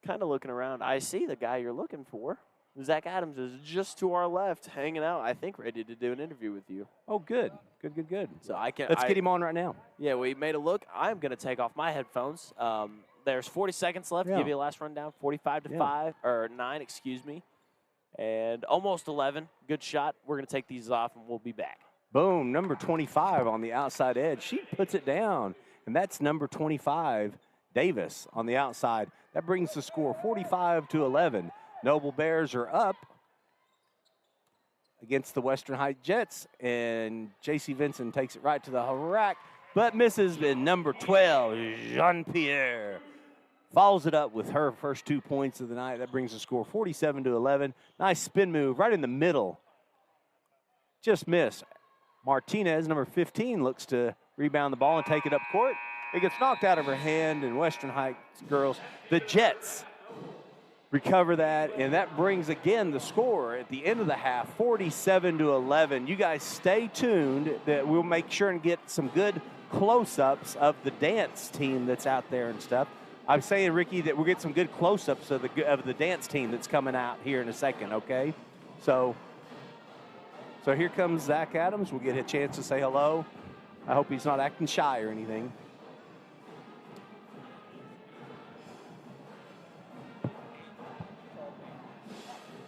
kind of looking around, I see the guy you're looking for. Zach Adams is just to our left, hanging out. I think ready to do an interview with you. Oh, good. Good. So I can. Let's get him on right now. Yeah, we made a look. I'm going to take off my headphones. There's 40 seconds left. Yeah. Give you a last rundown. 45 to 5 or 9, excuse me, and almost 11. Good shot. We're going to take these off, and we'll be back. Boom, number 25 on the outside edge. She puts it down, and that's number 25, Davis, on the outside. That brings the score 45-11. Noble Bears are up against the Western Heights Jets, and J.C. Vincent takes it right to the rack, but misses. And number 12, Jean-Pierre, follows it up with her first 2 points of the night. That brings the score 47-11. Nice spin move right in the middle. Just missed. Martinez, number 15, looks to rebound the ball and take it up court. It gets knocked out of her hand, and Western Heights girls, the Jets, recover that, and that brings again the score at the end of the half, 47-11. You guys stay tuned. That we'll make sure and get some good close-ups of the dance team that's out there and stuff. I'm saying, Ricky, that we'll get some good close-ups of the dance team that's coming out here in a second, okay? So here comes Zach Adams. We'll get a chance to say hello. I hope he's not acting shy or anything.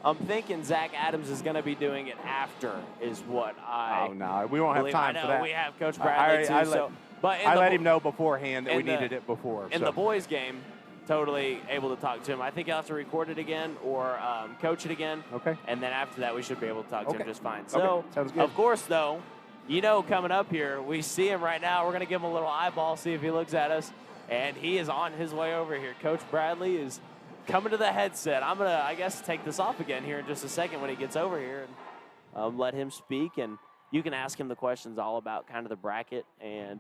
I'm thinking Zach Adams is going to be doing it after, is what I. Oh no, we won't have believe. time I know for that. we have Coach Bradley too. I let him know beforehand that we needed it before. In the boys' game, totally able to talk to him. I think he'll have to record it again or coach it again. Okay. And then after that, we should be able to talk to him just fine. Okay. So, Sounds good. of course, though, coming up here, we see him right now. We're going to give him a little eyeball, see if he looks at us. And he is on his way over here. Coach Bradley is coming to the headset. I'm going to, I guess, take this off again here in just a second when he gets over here and let him speak. And you can ask him the questions all about kind of the bracket and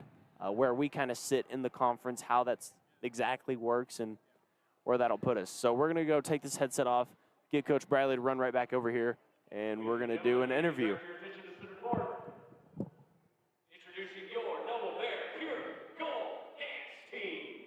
where we kind of sit in the conference, how that's exactly works, and where that'll put us. So we're going to go take this headset off, get Coach Bradley to run right back over here, and we're going to do an interview. Introducing your Noble Bear Pure Gold Dance Team.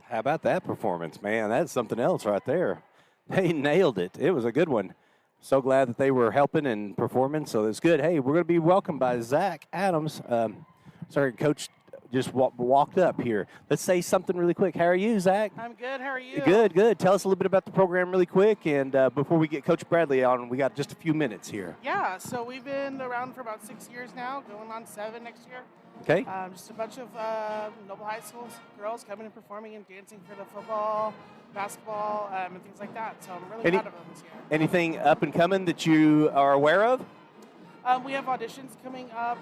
How about that performance, man? That's something else right there. They nailed it. It was a good one. So glad that they were helping and performing, so it's good. Hey, we're going to be welcomed by Zach Adams. Sorry, Coach just walked up here. Let's say something really quick. How are you, Zach? I'm good. How are you? Good, good. Tell us a little bit about the program really quick, and before we get Coach Bradley on, we got just a few minutes here. Yeah, so we've been around for about 6 years now, going on 7 next year. Okay. Just a bunch of Noble High School girls coming and performing and dancing for the football, basketball, and things like that. So I'm really proud of them this year. Anything up and coming that you are aware of? We have auditions coming up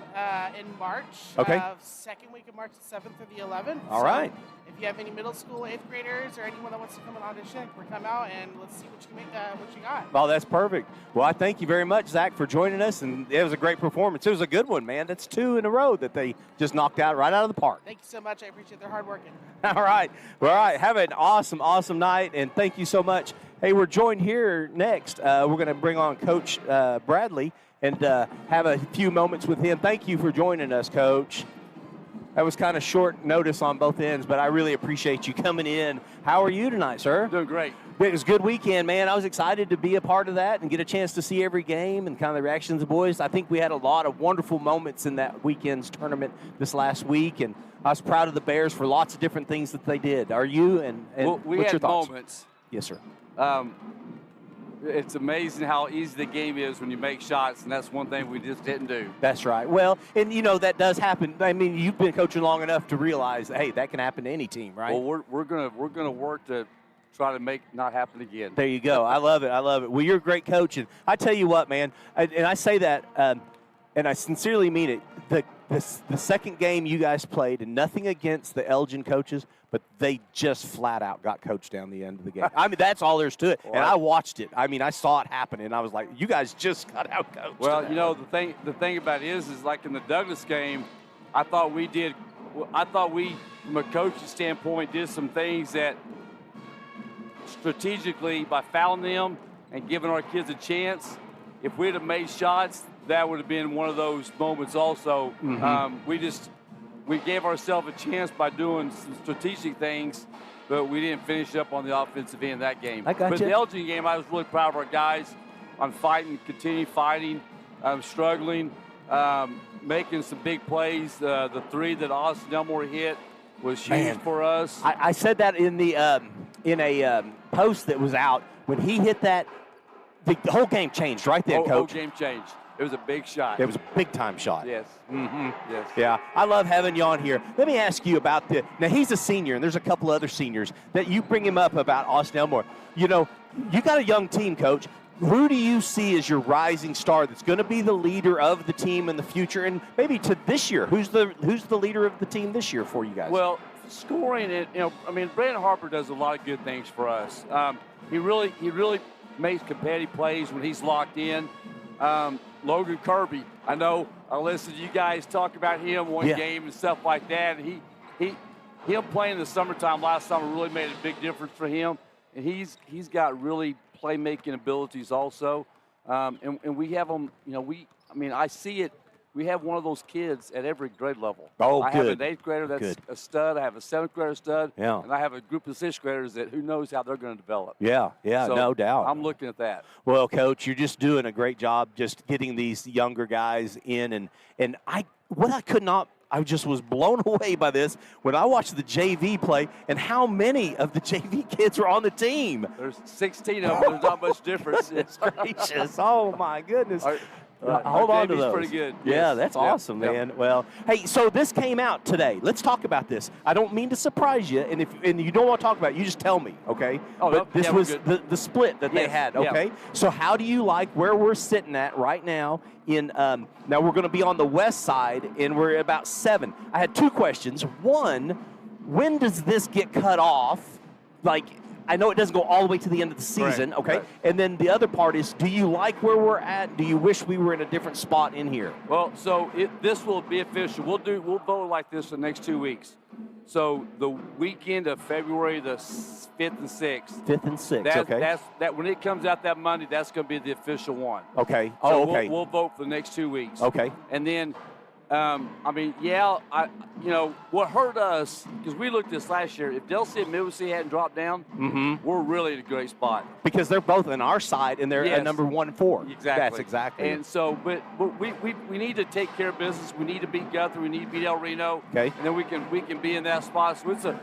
in March. Okay. Second week of March, the 7th through the 11th. All right. If you have any middle school, 8th graders, or anyone that wants to come and audition, come out and let's see what you got. Well, that's perfect. Well, I thank you very much, Zach, for joining us, and it was a great performance. It was a good one, man. That's 2 in a row that they just knocked out right out of the park. Thank you so much. I appreciate their hard work. All right. Well, all right. Have an awesome, awesome night, and thank you so much. Hey, we're joined here next. We're going to bring on Coach Bradley and have a few moments with him. Thank you for joining us, Coach. That was kind of short notice on both ends, but I really appreciate you coming in. How are you tonight, sir? Doing great. It was a good weekend, man. I was excited to be a part of that and get a chance to see every game and kind of the reactions of the boys. I think we had a lot of wonderful moments in that weekend's tournament this last week, and I was proud of the Bears for lots of different things that they did. Are you? And well, we what's had your thoughts? moments. Yes, sir. It's amazing how easy the game is when you make shots, and that's one thing we just didn't do. That's right. Well, and you know that does happen. I mean, you've been coaching long enough to realize, hey, that can happen to any team, right? Well, we're gonna work to try to make not happen again. There you go. I love it. I love it. Well, you're a great coach, and I tell you what, man, and I say that, and I sincerely mean it. The second game you guys played, and nothing against the Elgin coaches, but they just flat out got coached down the end of the game. I mean, that's all there's to it. And I watched it. I mean, I saw it happen, and I was like, you guys just got out coached. Well, you know, the thing about it is like in the Douglas game, I thought we, from a coaching standpoint, did some things that strategically, by fouling them and giving our kids a chance, if we'd have made shots, that would have been one of those moments also. We gave ourselves a chance by doing some strategic things, but we didn't finish up on the offensive end of that game. I got But you. the Elgin game, I was really proud of our guys on fighting, continue fighting, struggling, making some big plays. The 3 that Austin Elmore hit was huge for us. I said that in a post that was out. When he hit that, the whole game changed right then, Coach. Whole game changed. It was a big shot. It was a big-time shot. Yes. Yes. Yeah, I love having you on here. Let me ask you about now he's a senior, and there's a couple other seniors that you bring him up about Austin Elmore. You know, you got a young team, Coach. Who do you see as your rising star that's going to be the leader of the team in the future, and maybe to this year? Who's the leader of the team this year for you guys? Well, scoring it, Brandon Harper does a lot of good things for us. He really makes competitive plays when he's locked in. Logan Kirby, I know I listened to you guys talk about him one game and stuff like that. And him playing in the summertime last summer really made a big difference for him. And he's got really playmaking abilities also. And we have them, I see it. We have one of those kids at every grade level. Oh, I have an 8th grader that's a stud. I have a 7th grader stud. Yeah. And I have a group of 6th graders that who knows how they're going to develop. Yeah, So no doubt. I'm looking at that. Well, Coach, you're just doing a great job just getting these younger guys in. And I just was blown away by this when I watched the JV play and how many of the JV kids were on the team. There's 16 of them. There's not much difference. Goodness gracious. Oh, my goodness. Hold on to JV's those. pretty good. Yeah, Yes. that's Yep. awesome, man. Yep. Well, hey, so this came out today. Let's talk about this. I don't mean to surprise you, and if you don't want to talk about it, you just tell me, okay? Oh, but no, this we're was good. the split that they Yes, had, yeah. okay? So how do you like where we're sitting at right now? Now we're going to be on the west side, and we're at about 7. I had 2 questions. One, when does this get cut off? Like, I know it doesn't go all the way to the end of the season, Right, okay? right. And then the other part is, do you like where we're at? Do you wish we were in a different spot in here? Well, so this will be official. We'll vote like this for the next 2 weeks. So the weekend of February the 5th and 6th. 5th and 6th, okay. That when it comes out that Monday, that's going to be the official one. Okay. So okay. We'll vote for the next 2 weeks. Okay. And then, what hurt us, because we looked at this last year, if Delsea and Middlesea hadn't dropped down, we're really in a great spot. Because they're both on our side, and they're Yes. at number 1 and 4. Exactly. That's exactly. And so, but we need to take care of business. We need to beat Guthrie. We need to beat El Reno. Okay. And then we can be in that spot. So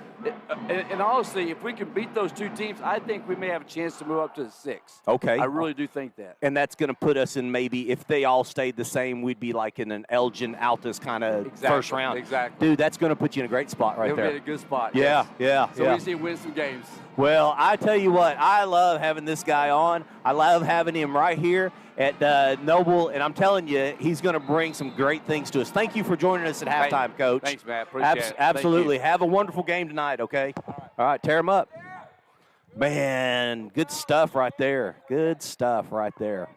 and honestly, if we can beat those 2 teams, I think we may have a chance to move up to the 6. Okay. I really do think that. And that's going to put us in maybe, if they all stayed the same, we'd be like in an Elgin Altus kind of first round. Exactly. Dude, that's going to put you in a great spot right It'll there. be a good spot. Yeah, yes. yeah, So yeah. we just need to win some games. Well, I tell you what, I love having this guy on. I love having him right here at Noble, and I'm telling you, he's going to bring some great things to us. Thank you for joining us at halftime, Coach. Thanks, Matt. Appreciate it. Absolutely. Have a wonderful game tonight, okay? All right, tear him up. Man, good stuff right there. Good stuff right there.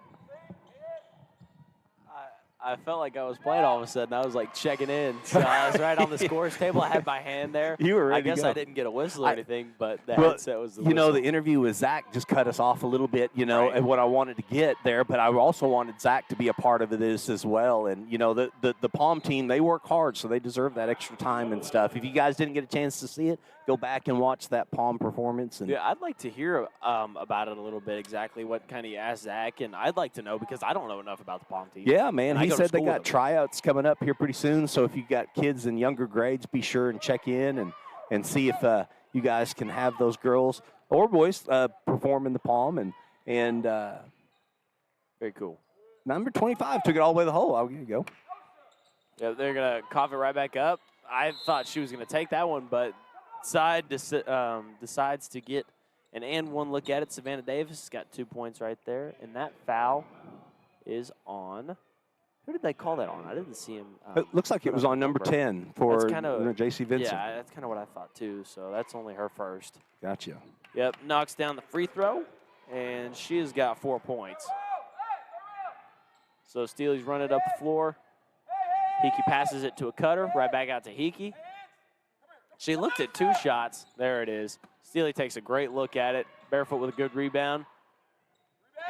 I felt like I was playing all of a sudden. I was like checking in. So I was right on the scores table. I had my hand there. You were ready I guess to go. I didn't get a whistle or anything, but the headset was the whistle. You know, the interview with Zach just cut us off a little bit, you know, and what I wanted to get there, but I also wanted Zach to be a part of this as well. And, you know, the Palm team, they work hard, so they deserve that extra time and stuff. If you guys didn't get a chance to see it, go back and watch that Palm performance. And yeah, I'd like to hear about it a little bit, exactly what kind of you asked Zach, and I'd like to know because I don't know enough about the Palm team. Yeah, man. He said they got tryouts tryouts coming up here pretty soon, so if you got kids in younger grades, be sure and check in and see if you guys can have those girls or boys perform in the Palm. And very cool. Number 25 took it all the way to the hole. Oh, here you go. Yeah, they're going to cough it right back up. I thought she was going to take that one, but decides to get an and one look at it. Savannah Davis got 2 points right there, and that foul is on. Who did they call that on? I didn't see him. It looks like it was on number 10 for J.C. Vincent. Yeah, that's kind of what I thought too. So that's only her first. Gotcha. Yep, knocks down the free throw, and she has got 4 points. So Steely's running up the floor. Hickey passes it to a cutter, right back out to Hickey. She looked at 2 shots. There it is. Steely takes a great look at it. Barefoot with a good rebound.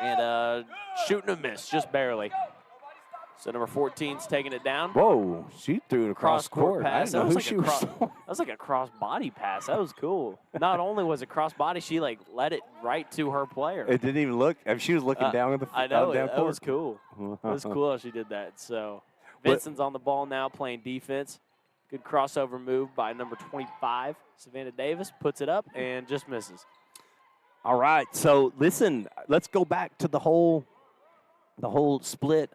And shooting a miss, just barely. So number 14's taking it down. Whoa, she threw it across court court. pass. I didn't know who That she was. that was like a cross body pass. That was cool. Not only was it cross body, she like led it right to her player. It didn't even look. I mean, she was looking down at the I know down that court. was cool. It was cool how she did that. So Vincent's on the ball now, playing defense. Good crossover move by number 25, Savannah Davis, puts it up and just misses. All right, so listen, let's go back to the whole split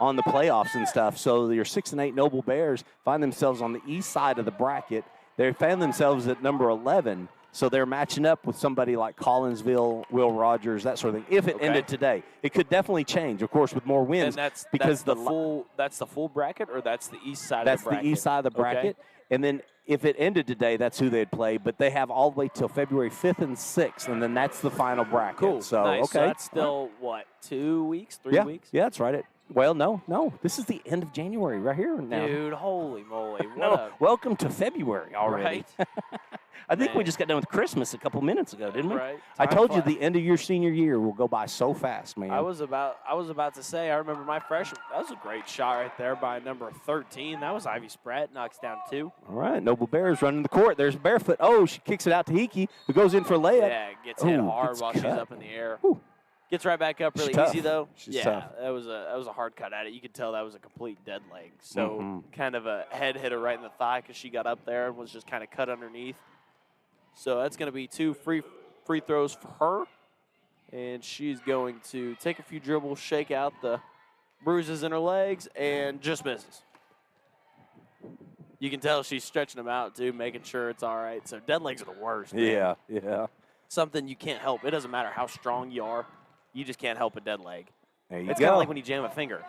on the playoffs and stuff. So your 6-8 Noble Bears find themselves on the east side of the bracket. They found themselves at number 11, so they're matching up with somebody like Collinsville, Will Rogers, that sort of thing. If it ended today, it could definitely change, of course, with more wins. And because that's the full bracket, or that's the east side That's of the bracket? the east side of the bracket. And then if it ended today, that's who they'd play. But they have all the way till February 5th and 6th, and then that's the final bracket. Cool. So, nice. okay. So that's still, what, 2 weeks, 3 weeks? Yeah, that's right. Well, no. This is the end of January right here now. Dude, holy moly. Welcome to February already. Right? I think we just got done with Christmas a couple minutes ago, didn't we? Right. I Time told you flies. the end of your senior year will go by so fast, man. I was about to say, I remember my freshman. That was a great shot right there by number 13. That was Ivy Spratt. Knocks down 2. All right, Noble Bears running the court. There's Barefoot. Oh, she kicks it out to Hickey, who goes in for a layup. Yeah, gets hit hard gets while she's cut. up in the air. Whew. Gets right back up really She's tough. easy though. She's yeah, tough. that was a hard cut at it. You could tell that was a complete dead leg. So kind of a head hit her right in the thigh because she got up there and was just kind of cut underneath. So that's going to be 2 free throws for her, and she's going to take a few dribbles, shake out the bruises in her legs, and just misses. You can tell she's stretching them out too, making sure it's all right. So dead legs are the worst. Man. Yeah. Something you can't help. It doesn't matter how strong you are. You just can't help a dead leg. There you It's go. kind of like when you jam a finger.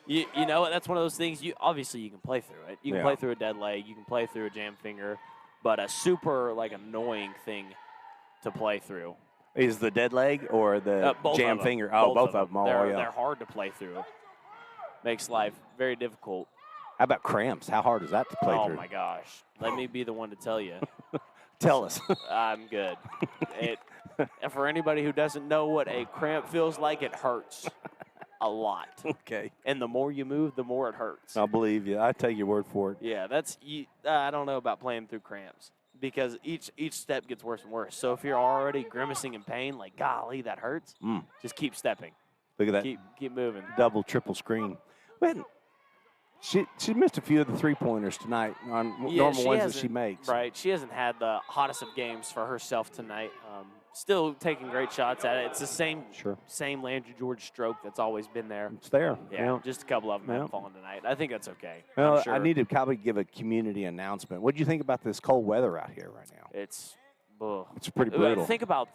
You know, that's one of those things. Obviously, you can play through it. You can play through a dead leg. You can play through a jam finger. But a super, annoying thing to play through. Is the dead leg or the Both jam of them. finger? Oh, both of them. Oh, They're, yeah. they're hard to play through. Makes life very difficult. How about cramps? How hard is that to play through? Oh, my gosh. Let me be the one to tell you. Tell us. I'm good. And for anybody who doesn't know what a cramp feels like, it hurts a lot. Okay. And the more you move, the more it hurts. I believe you. I take your word for it. Yeah, I don't know about playing through cramps because each step gets worse and worse. So if you're already grimacing in pain, like, golly, that hurts, just keep stepping. Look at that. Keep moving. Double, triple screen. Man, she missed a few of the three-pointers tonight on normal ones that she makes. Right. She hasn't had the hottest of games for herself tonight. Still taking great shots at it. It's the same Landry George stroke that's always been there. It's there. Yeah, just a couple of them have fallen tonight. I think that's okay. Well, I'm sure. I need to probably give a community announcement. What do you think about this cold weather out here right now? It's pretty brutal. Think about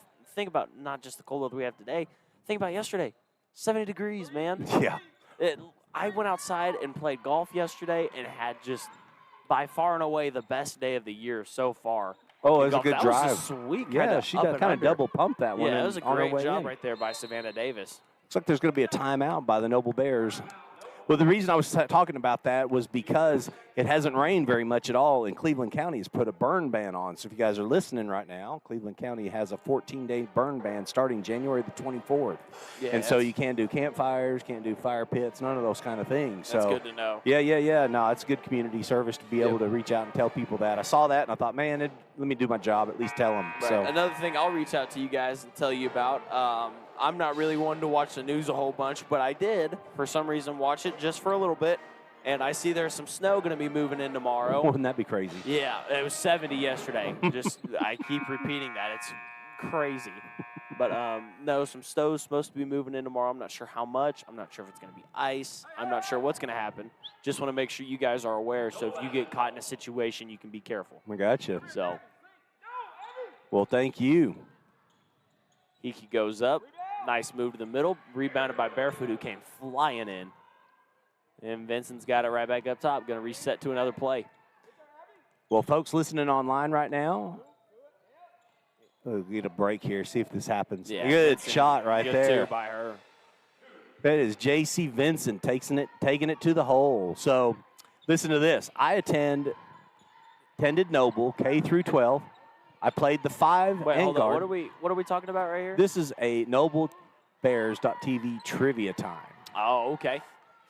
not just the cold weather we have today, Think about yesterday, 70 degrees, man. Yeah. I went outside and played golf yesterday and had just by far and away the best day of the year so far. Oh, it was a Golf. good That drive. was a sweet Yeah, she kind of double pumped that one. Yeah, it was a on her great way job in. right there by Savannah Davis. Looks like there's going to be a timeout by the Noble Bears. Well, the reason I was talking about that was because it hasn't rained very much at all, and Cleveland County has put a burn ban on. So if you guys are listening right now, Cleveland County has a 14-day burn ban starting January the 24th. Yeah, and so you can't do campfires, can't do fire pits, none of those kind of things. That's so, good to know. Yeah. No, it's good community service to be able to reach out and tell people that. I saw that, and I thought, man, let me do my job, at least tell them. Right. So Another thing I'll reach out to you guys and tell you about, I'm not really one to watch the news a whole bunch, but I did, for some reason, watch it just for a little bit. And I see there's some snow going to be moving in tomorrow. Wouldn't that be crazy? Yeah, it was 70 yesterday. I keep repeating that. It's crazy. But no, some snow's supposed to be moving in tomorrow. I'm not sure how much. I'm not sure if it's going to be ice. I'm not sure what's going to happen. Just want to make sure you guys are aware. So if you get caught in a situation, you can be careful. I gotcha. So. Well, thank you. Hickey goes up. Nice move to the middle. Rebounded by Barefoot, who came flying in. And Vincent's got it right back up top. Going to reset to another play. Well, folks listening online right now, we'll get a break here, see if this happens. Yeah, good Vincent, shot right good there. Two by her. That is J.C. Vincent taking it to the hole. So listen to this. I attended Noble K through 12. I played the 5 Wait, and hold guard. on. What are we talking about right here? This is a NobleBears.tv trivia time. Oh, okay.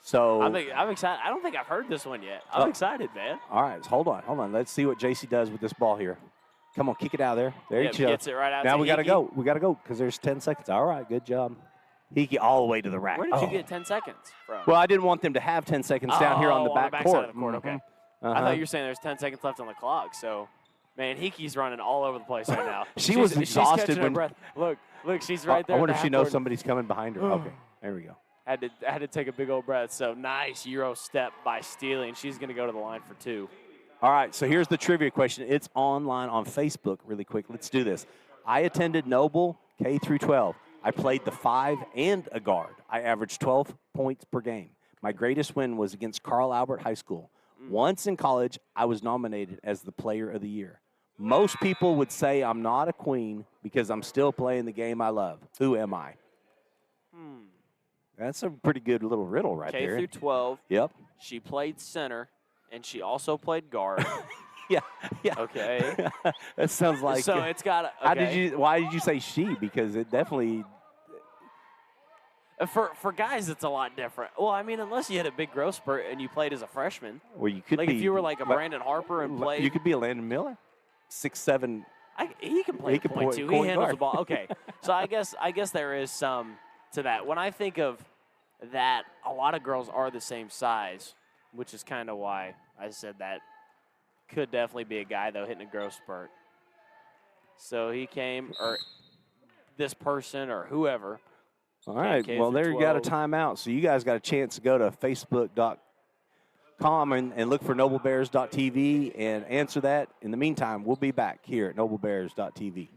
So I'm excited. I don't think I've heard this one yet. I'm excited, man. All right, hold on. Let's see what JC does with this ball here. Come on, kick it out there. There Yep, you go. gets it right out now to we got to Hickey. go. We got to go because there's 10 seconds. All right, good job. Hickey all the way to the rack. Where did you get 10 seconds from? Well, I didn't want them to have 10 seconds down here on the back back court. side of the court. Okay. Uh-huh. I thought you were saying there's 10 seconds left on the clock. So, man, Hickey's running all over the place right now. She was exhausted She's catching her when- breath. Look, she's right there. I wonder in if the she knows half-court. somebody's coming behind her. Okay, there we go. Had to take a big old breath. So nice Euro step by Steely, and she's going to go to the line for 2. All right, so here's the trivia question. It's online on Facebook really quick. Let's do this. I attended Noble K through 12. I played the 5 and a guard. I averaged 12 points per game. My greatest win was against Carl Albert High School. Once in college, I was nominated as the Player of the Year. Most people would say I'm not a queen because I'm still playing the game I love. Who am I? That's a pretty good little riddle right K there. through 12. Yep. She played center, and she also played guard. Yeah. Okay. That sounds like. So it's got. Okay. Why did you say she? Because it definitely. For guys, it's a lot different. Well, I mean, unless you had a big growth spurt and you played as a freshman. Well, you could like be. if you were like a Brandon Harper and played. You could be a Landon Miller, 6'7". He can play point too. He point handles guard. the ball. Okay. So I guess there is some to that. When I think of that, a lot of girls are the same size, which is kind of why I said that. Could definitely be a guy though hitting a growth spurt. So he came, or this person, or whoever. All right. K Well, through there you got a 12. timeout. So you guys got a chance to go to Facebook.com and look for NobleBears.tv and answer that. In the meantime, we'll be back here at NobleBears.tv.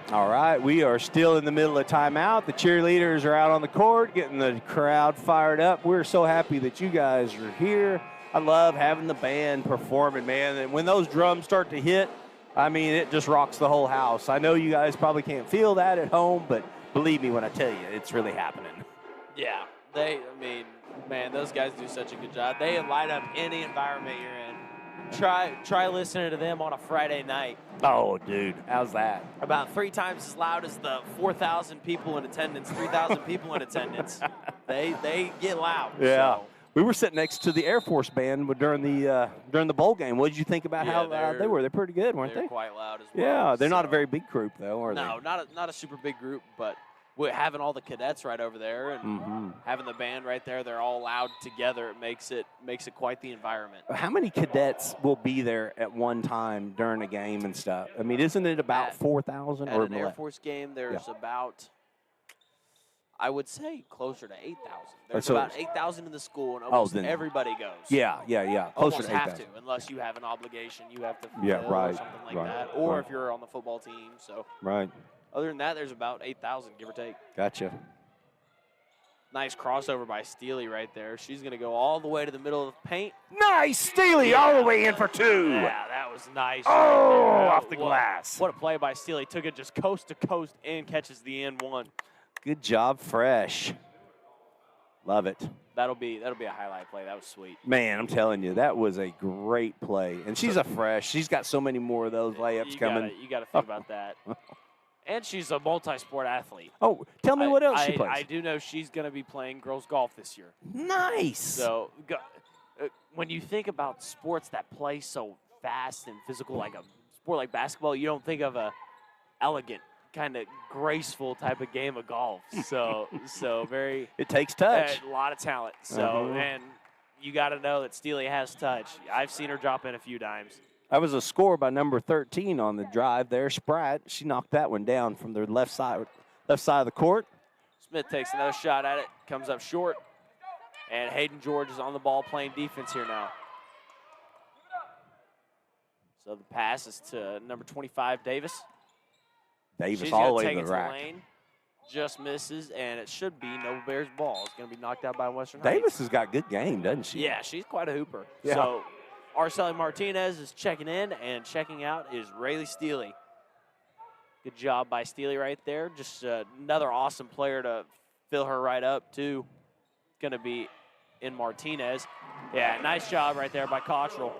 All right, we are still in the middle of timeout. The cheerleaders are out on the court getting the crowd fired up. We're so happy that you guys are here. I love having the band performing, man. And when those drums start to hit, I mean, it just rocks the whole house. I know you guys probably can't feel that at home, but believe me when I tell you, it's really happening. Yeah, man, those guys do such a good job. They light up any environment you're in. Try listening to them on a Friday night. Oh, dude, how's that? About 3 times as loud as the 4,000 people in attendance, 3,000 people in attendance. They get loud. Yeah. So. We were sitting next to the Air Force band during the bowl game. What did you think about how loud they were? They're pretty good, weren't they? They're quite loud as well. Yeah, they're not a very big group, though, are they? No, not a super big group, but having all the cadets right over there and having the band right there, they're all loud together. It makes it quite the environment. How many cadets will be there at one time during a game and stuff? I mean, isn't it about 4,000 or At an Air Force game, there's about, I would say, closer to 8,000. There's about 8,000 in the school, and almost everybody goes. Yeah. Closer almost to have 8,000. to, unless you have an obligation you have to fulfill or something like that, or if you're on the football team. So other than that, there's about 8,000, give or take. Gotcha. Nice crossover by Steely right there. She's going to go all the way to the middle of the paint. Nice, Steely, all the way in for 2. Yeah, that was nice. Oh, off the glass. What a play by Steely. Took it just coast to coast and catches the end one. Good job, Fresh. Love it. That'll be a highlight play. That was sweet. Man, I'm telling you, that was a great play. And she's a Fresh. She's got so many more of those layups coming. You got to think about that. And she's a multi-sport athlete. Oh, tell me what else she plays. I do know she's going to be playing girls golf this year. Nice. So when you think about sports that play so fast and physical, like a sport like basketball, you don't think of a elegant, kind of graceful type of game of golf. So very. It takes touch. A lot of talent. So and you got to know that Steely has touch. I've seen her drop in a few times. That was a score by number 13 on the drive there. Spratt, she knocked that one down from the left side of the court. Smith takes another shot at it, comes up short. And Hayden George is on the ball playing defense here now. So the pass is to number 25, Davis. Davis all the way to the She's rack. going to take it to the lane. Just misses, and it should be Noble Bears ball. It's going to be knocked out by Western Heights. Davis has got good game, doesn't she? Yeah, she's quite a hooper. Yeah. So Arceli Martinez is checking in, and checking out is Rayleigh Steely. Good job by Steely right there. Just another awesome player to fill her right up, too. Going to be in Martinez. Yeah, nice job right there by Cottrell.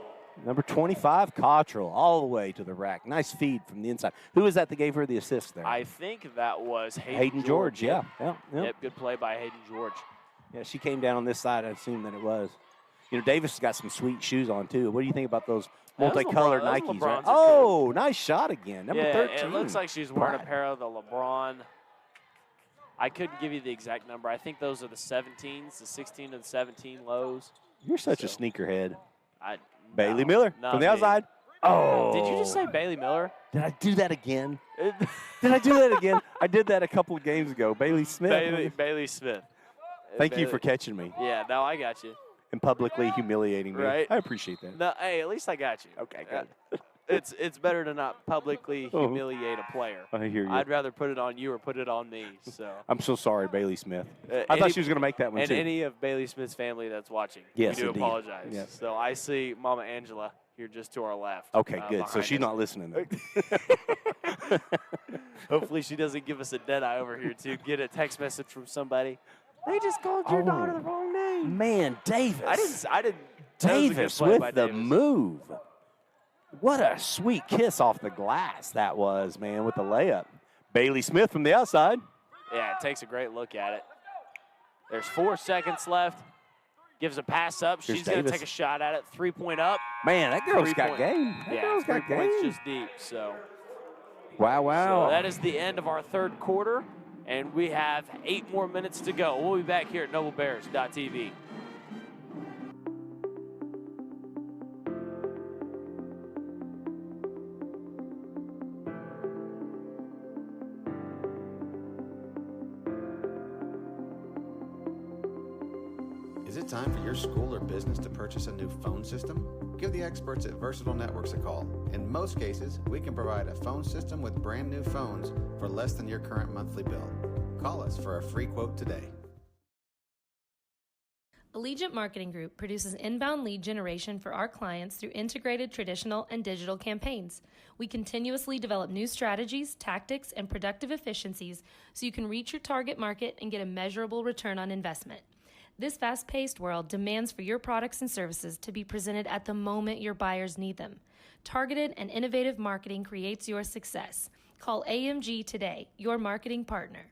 Number 25, Cottrell, all the way to the rack. Nice feed from the inside. Who was that gave her the assist there? I think that was Hayden George. Yeah. Yep, good play by Hayden George. Yeah, she came down on this side. I assumed that it was. You know, Davis has got some sweet shoes on, too. What do you think about those multicolored Nikes? Right? Oh, nice shot again. Number 13. It looks like she's wearing a pair of the LeBron. I couldn't give you the exact number. I think those are the 17s, the 16 and 17 lows. You're such a sneakerhead. Bailey No, Miller not from the me. outside. Oh. Did you just say Bailey Miller? Did I do that again? Did I do that again? I did that a couple of games ago. Bailey Smith. Bailey Smith. Thank you for catching me. Yeah, no, I got you. And publicly humiliating me. Right. I appreciate that. No, hey, at least I got you. Okay, good. It's better to not publicly humiliate a player. I hear you. I'd rather put it on you or put it on me. So I'm so sorry, Bailey Smith. I thought she was going to make that one, and too. any of Bailey Smith's family that's watching, Yes, we do indeed. apologize. Yes. So I see Mama Angela here just to our left. Okay, good. So behind she's us. not listening then. Hopefully she doesn't give us a dead eye over here to get a text message from somebody. They just called your daughter the wrong name. Man, Davis. I didn't. That was a good Davis play by with the Davis. move. What a sweet kiss off the glass that was, man, with the layup. Bailey Smith from the outside. Yeah, it takes a great look at it. There's 4 seconds left. Gives a pass up. Here's She's going to Davis. take a shot at it. 3-point up. Man, that girl's got 3-point. game. That Yeah, girl's 3 got points game. just deep. So Wow. So that is the end of our third quarter, and we have 8 more minutes to go. We'll be back here at NobleBears.tv. Is it time for your school or business to purchase a new phone system? Give the experts at Versatile Networks a call. In most cases, we can provide a phone system with brand new phones for less than your current monthly bill. Call us for a free quote today. Allegiant Marketing Group produces inbound lead generation for our clients through integrated traditional and digital campaigns. We continuously develop new strategies, tactics, and productive efficiencies so you can reach your target market and get a measurable return on investment. This fast-paced world demands for your products and services to be presented at the moment your buyers need them. Targeted and innovative marketing creates your success. Call AMG today, your marketing partner.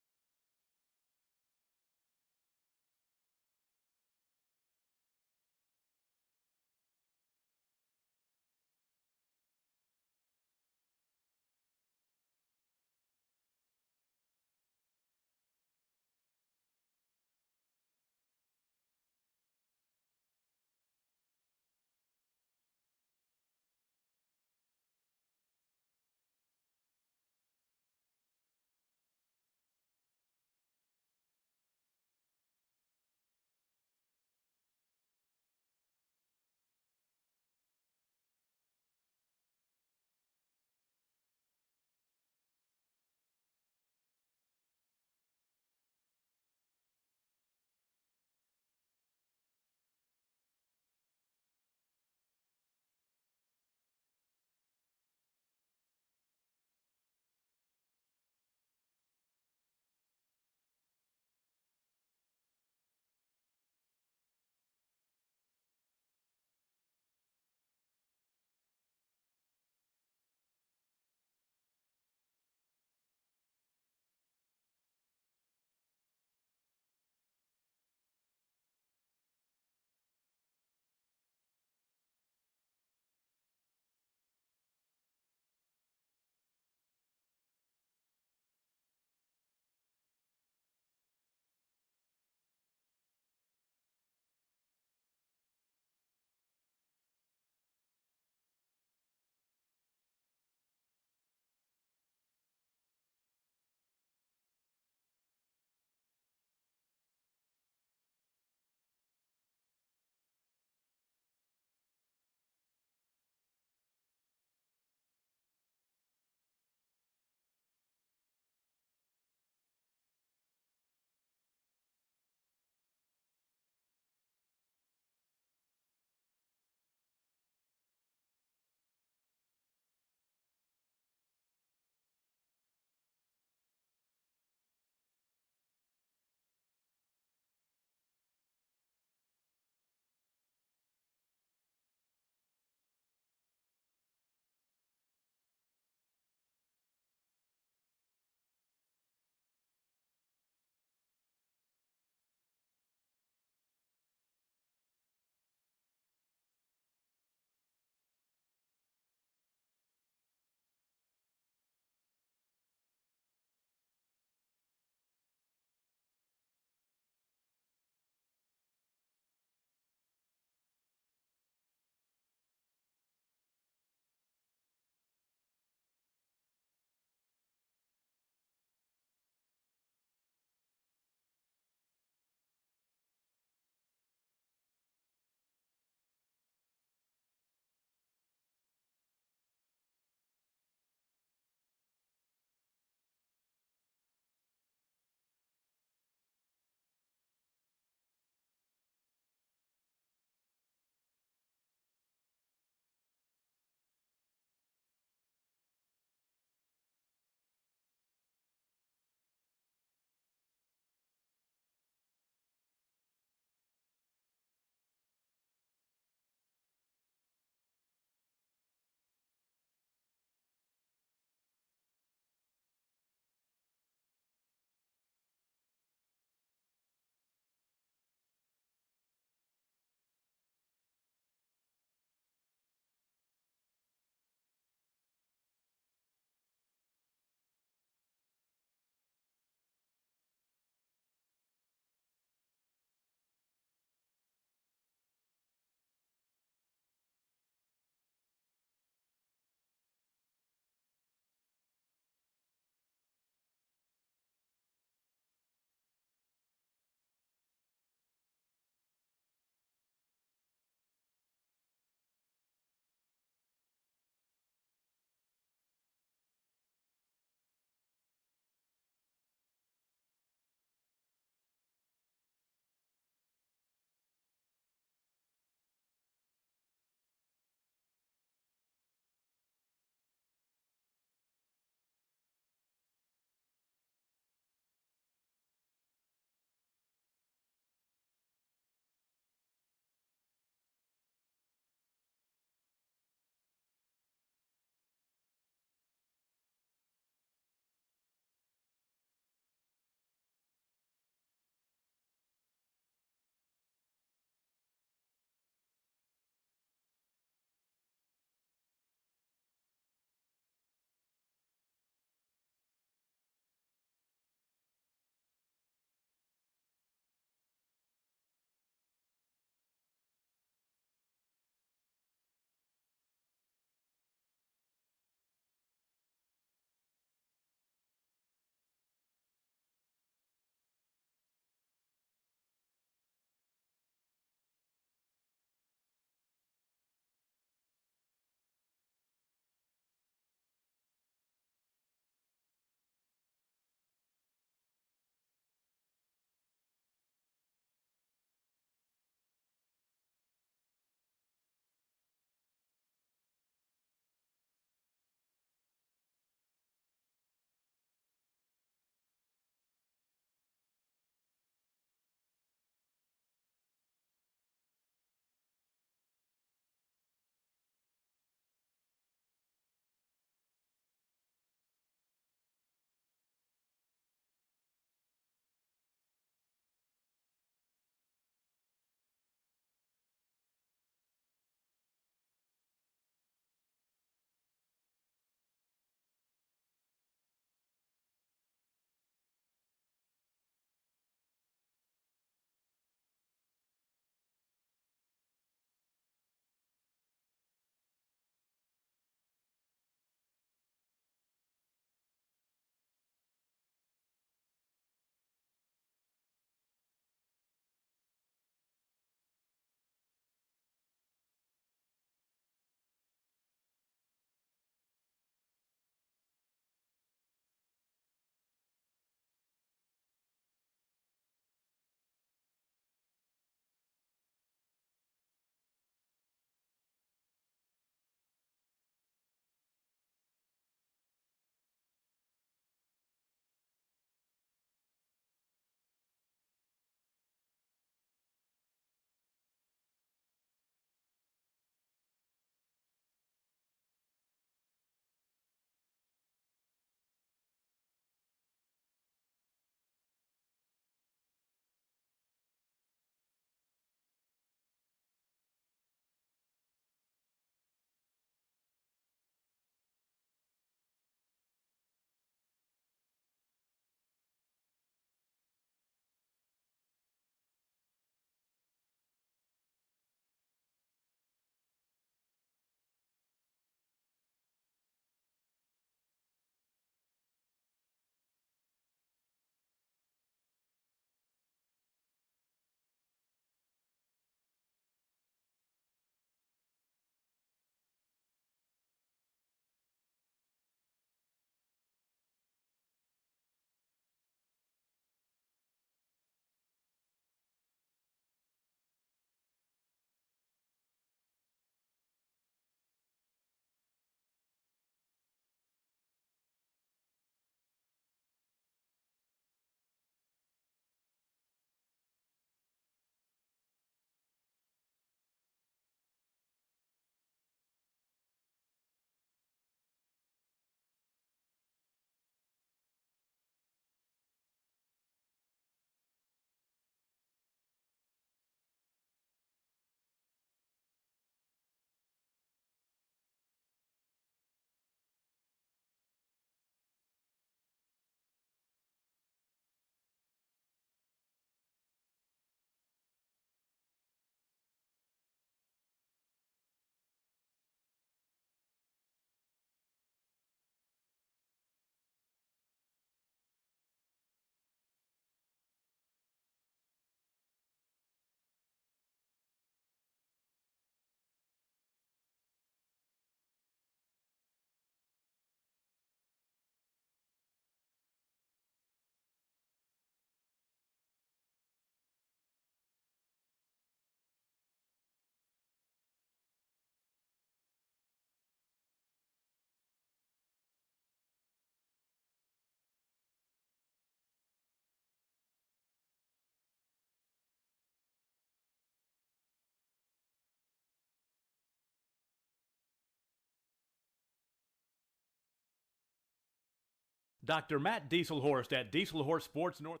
Dr. Matt Dieselhorst at Dieselhorst Sports North.